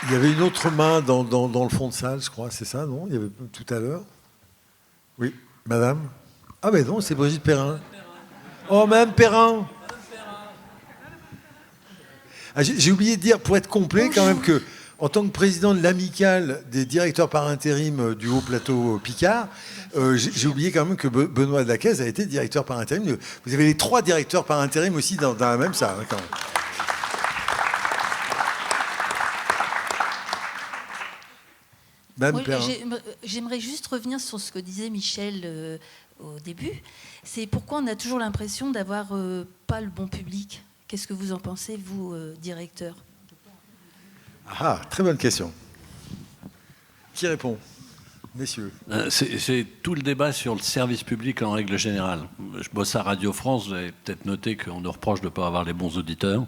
Il y avait une autre main dans le fond de salle, je crois, c'est ça, non? Il y avait tout à l'heure. Oui, madame. Ah mais non, c'est Brigitte Perrin. Oh, madame Perrin. Ah, j'ai oublié de dire, pour être complet, quand même, que en tant que président de l'amicale des directeurs par intérim du Haut-Plateau Picard, j'ai oublié quand même que Benoît Daquez a été directeur par intérim. Vous avez les 3 directeurs par intérim aussi dans la même salle, hein, quand même. J'aimerais juste revenir sur ce que disait Michel au début. C'est pourquoi on a toujours l'impression d'avoir pas le bon public. Qu'est-ce que vous en pensez, vous, directeur? Ah, très bonne question. Qui répond? Messieurs. C'est tout le débat sur le service public en règle générale. Je bosse à Radio France, vous avez peut-être noté qu'on nous reproche de ne pas avoir les bons auditeurs.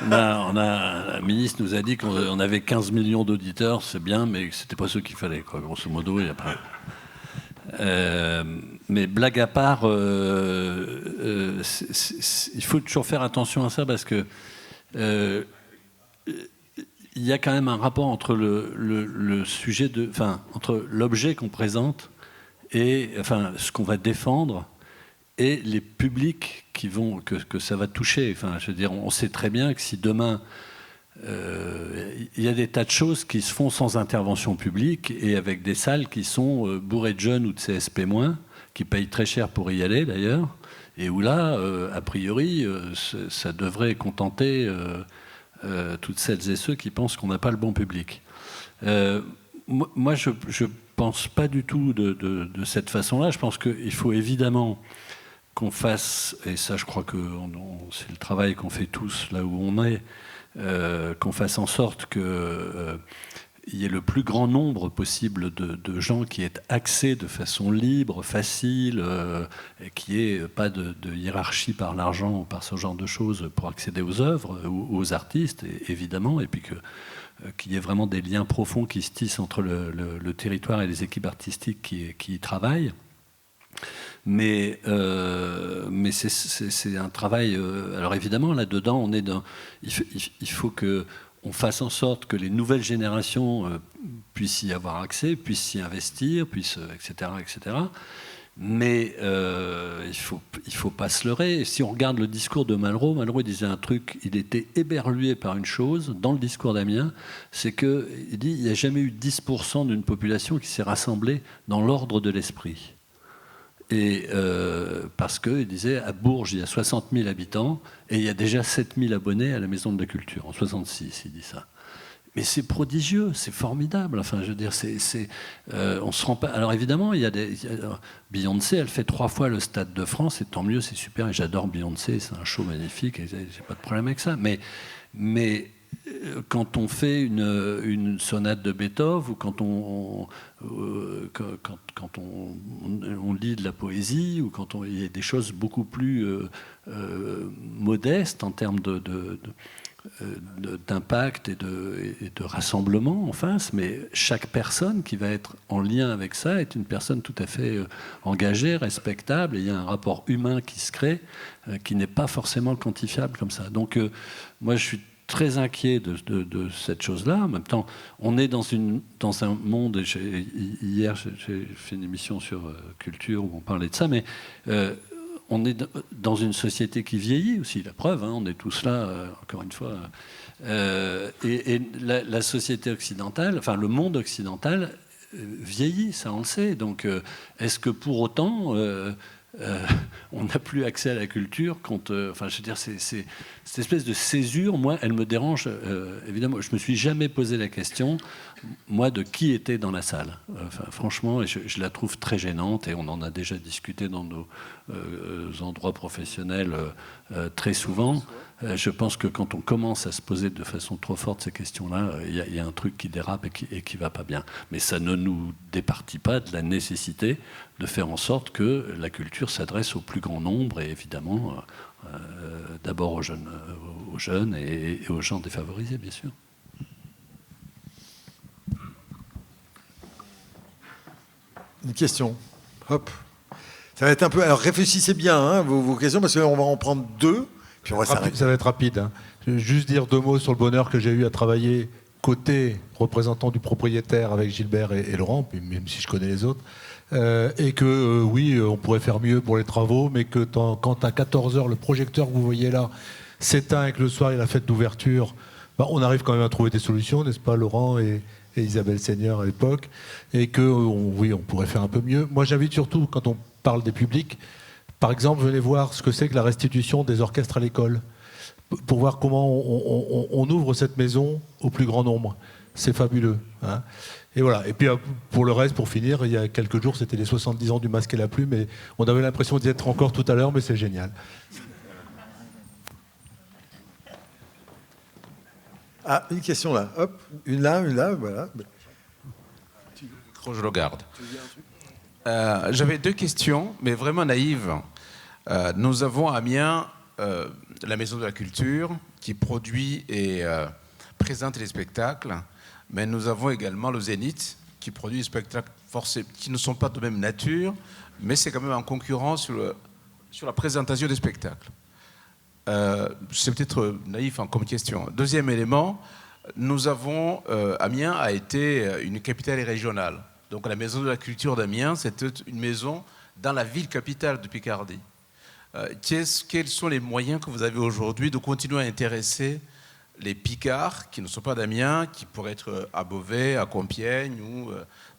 La ministre nous a dit qu'on avait 15 millions d'auditeurs, c'est bien, mais ce n'était pas ce qu'il fallait, quoi. Grosso modo, il n'y a pas... mais blague à part, il faut toujours faire attention à ça, parce que il y a quand même un rapport entre le sujet entre l'objet qu'on présente et ce qu'on va défendre et les publics que ça va toucher. Je veux dire, on sait très bien que si demain il y a des tas de choses qui se font sans intervention publique et avec des salles qui sont bourrées de jeunes ou de CSP-, qui payent très cher pour y aller d'ailleurs, et où là, a priori, ça devrait contenter toutes celles et ceux qui pensent qu'on n'a pas le bon public. Moi, je ne pense pas du tout de cette façon-là. Je pense qu'il faut évidemment qu'on fasse, et ça je crois que c'est le travail qu'on fait tous là où on est, qu'on fasse en sorte qu'il y ait le plus grand nombre possible de gens qui aient accès de façon libre, facile, et qu'il n'y ait pas de hiérarchie par l'argent ou par ce genre de choses pour accéder aux œuvres ou aux artistes, évidemment, et puis qu'il y ait vraiment des liens profonds qui se tissent entre le territoire et les équipes artistiques qui y travaillent. Mais c'est un travail... alors évidemment, là-dedans, il faut qu'on fasse en sorte que les nouvelles générations puissent y avoir accès, puissent s'y investir, etc., etc. Mais il faut pas se leurrer. Si on regarde le discours de Malraux, il disait un truc, il était éberlué par une chose, dans le discours d'Amiens, c'est qu'il dit il n'y a jamais eu 10% d'une population qui s'est rassemblée dans l'ordre de l'esprit. Et parce qu'il disait, à Bourges, il y a 60 000 habitants et il y a déjà 7 000 abonnés à la Maison de la Culture. En 66, il dit ça. Mais c'est prodigieux, c'est formidable. Enfin, je veux dire, on se rend pas... Alors évidemment, Beyoncé, elle fait 3 fois le Stade de France, et tant mieux, c'est super, et j'adore Beyoncé, c'est un show magnifique, et j'ai pas de problème avec ça. Mais quand on fait une sonate de Beethoven, ou quand on lit de la poésie, ou quand il y a des choses beaucoup plus modestes en termes d'impact et de rassemblement en face, mais chaque personne qui va être en lien avec ça est une personne tout à fait engagée, respectable, et il y a un rapport humain qui se crée qui n'est pas forcément quantifiable comme ça. Donc moi je suis très inquiet de cette chose-là. En même temps, on est dans un monde, hier j'ai fait une émission sur culture où on parlait de ça, mais on est dans une société qui vieillit aussi, la preuve, hein, on est tous là, encore une fois. Et la société occidentale, enfin le monde occidental, vieilli, ça on le sait. Donc est-ce que pour autant on n'a plus accès à la culture quand, enfin, je veux dire, c'est cette espèce de césure, moi, elle me dérange. Évidemment, je me suis jamais posé la question, moi, de qui était dans la salle. Enfin, franchement, je la trouve très gênante, et on en a déjà discuté dans nos endroits professionnels très souvent. Je pense que quand on commence à se poser de façon trop forte ces questions-là, il y a un truc qui dérape et qui va pas bien. Mais ça ne nous départit pas de la nécessité de faire en sorte que la culture s'adresse au plus grand nombre, et évidemment d'abord aux jeunes et aux gens défavorisés, bien sûr. Une question. Hop. Ça va être un peu... Alors réfléchissez bien, hein, vos questions, parce qu'on va en prendre deux, puis on va s'arrêter. Ça va être rapide. Hein. Je vais juste dire 2 mots sur le bonheur que j'ai eu à travailler côté représentant du propriétaire avec Gilbert et Laurent, puis même si je connais les autres. Et que oui, on pourrait faire mieux pour les travaux, mais que quand à 14h, le projecteur que vous voyez là s'éteint et que le soir il y a la fête d'ouverture, bah, on arrive quand même à trouver des solutions, n'est-ce pas, Laurent et Isabelle Seigneur à l'époque, et que oui, on pourrait faire un peu mieux. Moi, j'invite surtout, quand on parle des publics, par exemple, venez voir ce que c'est que la restitution des orchestres à l'école, pour voir comment on ouvre cette maison au plus grand nombre. C'est fabuleux. Hein. Et voilà. Et puis pour le reste, pour finir, il y a quelques jours, c'était les 70 ans du Masque et la Plume, et on avait l'impression d'y être encore tout à l'heure, mais c'est génial. Ah, une question là. Hop, une là, voilà. Je le garde. J'avais 2 questions, mais vraiment naïves. Nous avons à Amiens la Maison de la Culture qui produit et présente les spectacles, mais nous avons également le Zénith qui produit des spectacles qui ne sont pas de même nature, mais c'est quand même en concurrence sur la présentation des spectacles. C'est peut-être naïf comme question. Deuxième élément, nous avons, Amiens a été une capitale régionale. Donc la Maison de la Culture d'Amiens, c'était une maison dans la ville capitale de Picardie. Quels sont les moyens que vous avez aujourd'hui de continuer à intéresser les Picards, qui ne sont pas d'Amiens, qui pourraient être à Beauvais, à Compiègne ou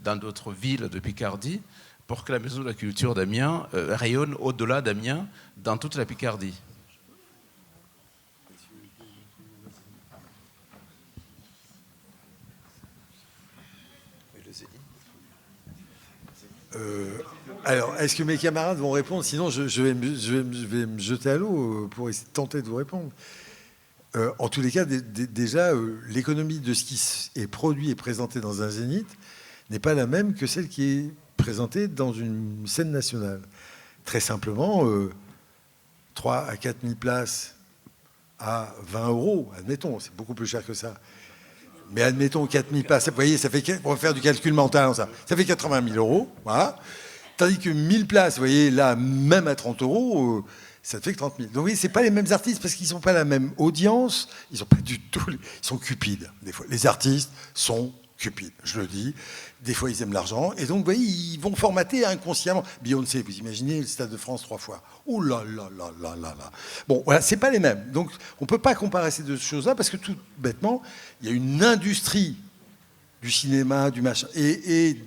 dans d'autres villes de Picardie, pour que la Maison de la Culture d'Amiens rayonne au-delà d'Amiens, dans toute la Picardie? Alors, est-ce que mes camarades vont répondre? Sinon, je vais me jeter à l'eau pour essayer de tenter de vous répondre. En tous les cas, déjà, l'économie de ce qui est produit et présenté dans un zénith n'est pas la même que celle qui est présentée dans une scène nationale. Très simplement, 3 à 4 000 places à 20 €, admettons, c'est beaucoup plus cher que ça. Mais admettons 4 000 places, vous voyez, ça fait, on va faire du calcul mental, ça fait 80 000 €, voilà. Tandis que 1000 places, vous voyez, là, même à 30 €, ça te fait que 30 000. Donc oui, c'est pas les mêmes artistes parce qu'ils n'ont pas la même audience, ils sont pas du tout, ils sont cupides, des fois. Les artistes sont cupides, je le dis. Des fois, ils aiment l'argent. Et donc, vous voyez, ils vont formater inconsciemment. Beyoncé, vous imaginez le Stade de France 3 fois. Oh là là là là là là. Bon, voilà, c'est pas les mêmes. Donc, on peut pas comparer ces 2 choses-là parce que tout bêtement, il y a une industrie du cinéma, du machin, et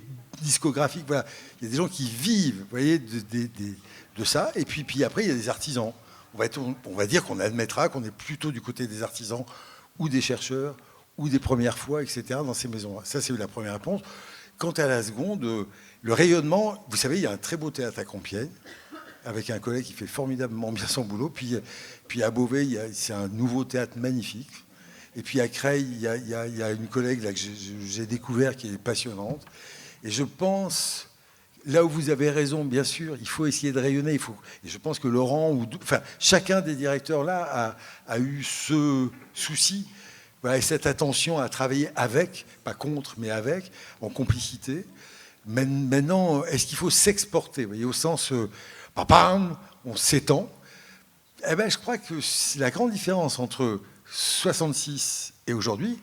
discographique. Voilà, il y a des gens qui vivent, vous voyez, de ça. Et puis après, il y a des artisans. On va dire qu'on admettra qu'on est plutôt du côté des artisans ou des chercheurs ou des premières fois, etc., dans ces maisons-là. Ça, c'est la première réponse. Quant à la seconde, le rayonnement, vous savez, il y a un très beau théâtre à Compiègne, avec un collègue qui fait formidablement bien son boulot. Puis à Beauvais, c'est un nouveau théâtre magnifique. Et puis à Creil, il y a une collègue là, que j'ai découvert qui est passionnante. Et je pense, là où vous avez raison, bien sûr, il faut essayer de rayonner. Et je pense que Laurent, chacun des directeurs là a eu ce souci. Voilà, et cette attention à travailler avec, pas contre, mais avec, en complicité. Maintenant, est-ce qu'il faut s'exporter, vous voyez, au sens, on s'étend. Eh ben, je crois que c'est la grande différence entre 66 et aujourd'hui,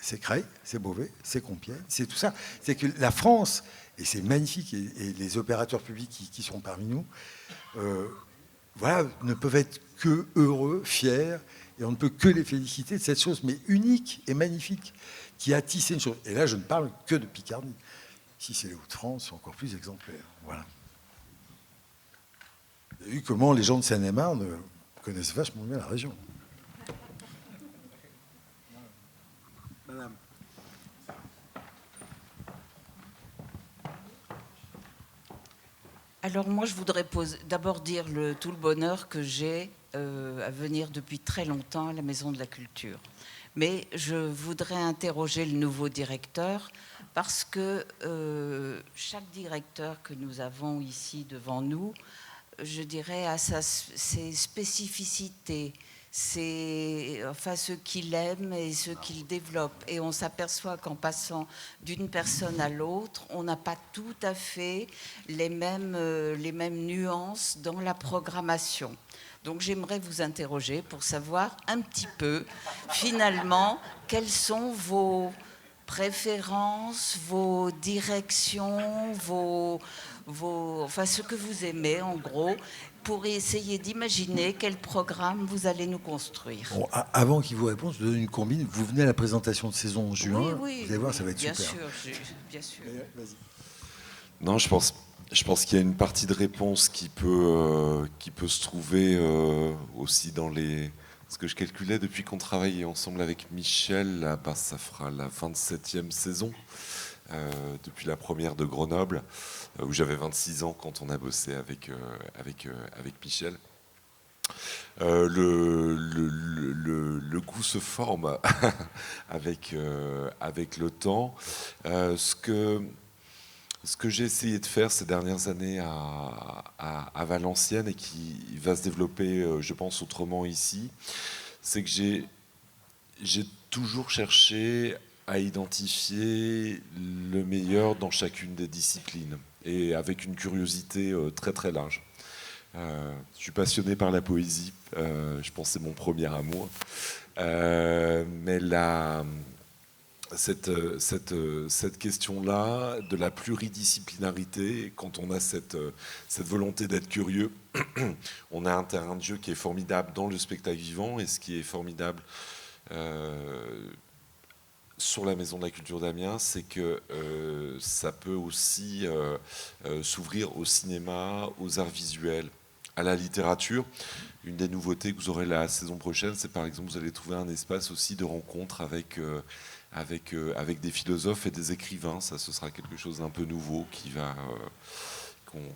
c'est Creil, c'est Beauvais, c'est Compiègne, c'est tout ça. C'est que la France, et c'est magnifique, et les opérateurs publics qui sont parmi nous, voilà, ne peuvent être que heureux, fiers, et on ne peut que les féliciter de cette chose, mais unique et magnifique, qui a tissé une chose. Et là, je ne parle que de Picardie. Si c'est les Hauts-de-France, c'est encore plus exemplaire. Voilà. Vous avez vu comment les gens de Seine-et-Marne connaissent vachement bien la région. Madame. Alors moi, je voudrais d'abord dire tout le bonheur que j'ai à venir depuis très longtemps à la Maison de la Culture. Mais je voudrais interroger le nouveau directeur parce que chaque directeur que nous avons ici devant nous, je dirais, a ses spécificités, ce qu'il aime et ce qu'il développe. Et on s'aperçoit qu'en passant d'une personne à l'autre, on n'a pas tout à fait les mêmes nuances dans la programmation. Donc j'aimerais vous interroger pour savoir un petit peu, finalement, quelles sont vos préférences, vos directions, enfin ce que vous aimez en gros, pour essayer d'imaginer quel programme vous allez nous construire. Bon, avant qu'il vous réponde, je vous donne une combine. Vous venez à la présentation de saison en juin. Oui, vous allez voir, ça va être bien super. Bien sûr. Vas-y. Non, je pense qu'il y a une partie de réponse qui peut se trouver aussi dans les... Parce que je calculais depuis qu'on travaille ensemble avec Michel, là, ça fera la 27e saison, depuis la première de Grenoble, où j'avais 26 ans quand on a bossé avec Michel. Le goût se forme avec le temps. Ce que j'ai essayé de faire ces dernières années à Valenciennes et qui va se développer, je pense, autrement ici, c'est que j'ai toujours cherché à identifier le meilleur dans chacune des disciplines et avec une curiosité très très large. Je suis passionné par la poésie, je pense que c'est mon premier amour, mais cette question-là de la pluridisciplinarité, quand on a cette volonté d'être curieux, on a un terrain de jeu qui est formidable dans le spectacle vivant, et ce qui est formidable sur la Maison de la Culture d'Amiens, c'est que ça peut aussi s'ouvrir au cinéma, aux arts visuels, à la littérature. Une des nouveautés que vous aurez la saison prochaine, c'est par exemple, vous allez trouver un espace aussi de rencontre avec des philosophes et des écrivains. Ça, ce sera quelque chose d'un peu nouveau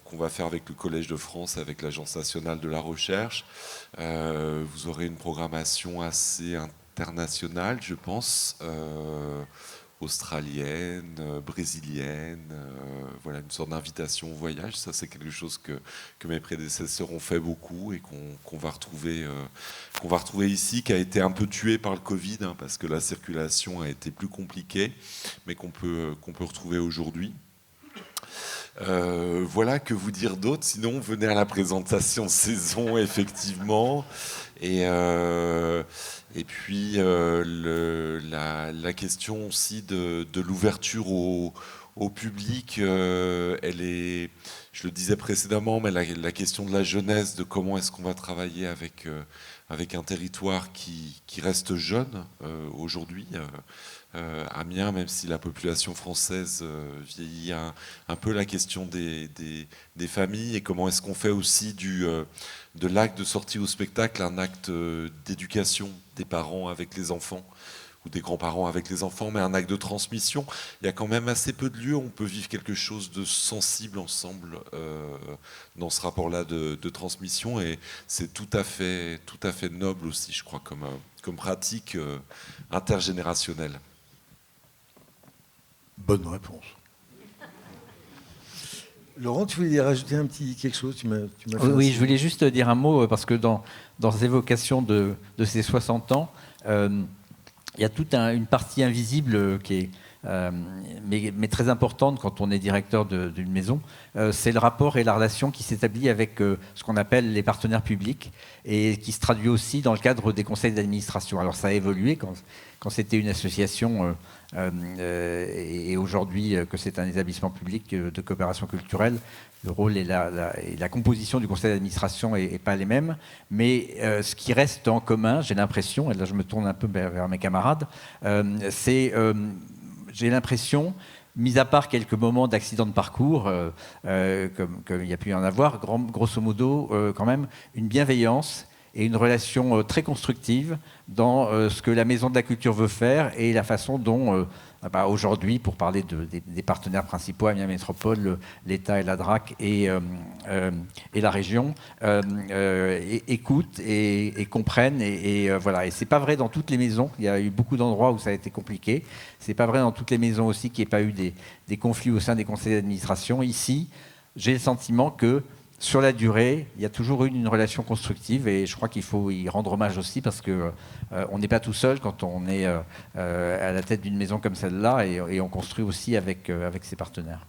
qu'on va faire avec le Collège de France, avec l'Agence nationale de la recherche. Vous aurez une programmation assez internationale, je pense, australienne, brésilienne, voilà, une sorte d'invitation au voyage. Ça, c'est quelque chose que mes prédécesseurs ont fait beaucoup et qu'on va retrouver ici, qui a été un peu tué par le Covid, hein, parce que la circulation a été plus compliquée, mais qu'on peut retrouver aujourd'hui. Voilà, que vous dire d'autre? Sinon, venez à la présentation de saison, effectivement. Et puis, la question aussi de l'ouverture au public, elle est, je le disais précédemment, mais la question de la jeunesse, de comment est-ce qu'on va travailler avec un territoire qui reste jeune aujourd'hui. Amiens, même si la population française vieillit un peu, la question des familles, et comment est-ce qu'on fait aussi de l'acte de sortie au spectacle un acte d'éducation des parents avec les enfants, ou des grands-parents avec les enfants, mais un acte de transmission. Il y a quand même assez peu de lieux où on peut vivre quelque chose de sensible ensemble dans ce rapport-là de transmission, et c'est tout à fait noble aussi, je crois, comme pratique intergénérationnelle. Bonne réponse. Laurent, tu voulais rajouter quelque chose? Oui, je voulais juste dire un mot, parce que dans ces évocations de ces 60 ans, il y a toute une partie invisible qui est mais très importante quand on est directeur d'une maison. C'est le rapport et la relation qui s'établit avec ce qu'on appelle les partenaires publics, et qui se traduit aussi dans le cadre des conseils d'administration. Alors ça a évolué quand c'était une association et aujourd'hui que c'est un établissement public de coopération culturelle. Le rôle et la composition du conseil d'administration n'est pas les mêmes, mais ce qui reste en commun, j'ai l'impression, et là je me tourne un peu vers mes camarades, j'ai l'impression mis à part quelques moments d'accident de parcours, comme il y a pu y en avoir, grosso modo, quand même, une bienveillance et une relation très constructive dans ce que la Maison de la Culture veut faire et la façon dont, aujourd'hui, pour parler des partenaires principaux, Amiens Métropole, l'État et la DRAC et la région, écoutent et comprennent. Voilà. Et ce n'est pas vrai dans toutes les maisons. Il y a eu beaucoup d'endroits où ça a été compliqué. Ce n'est pas vrai dans toutes les maisons aussi qu'il n'y ait pas eu des conflits au sein des conseils d'administration. Ici, j'ai le sentiment que sur la durée, il y a toujours eu une relation constructive et je crois qu'il faut y rendre hommage aussi parce qu'on n'est pas tout seul quand on est à la tête d'une maison comme celle-là et on construit aussi avec ses partenaires.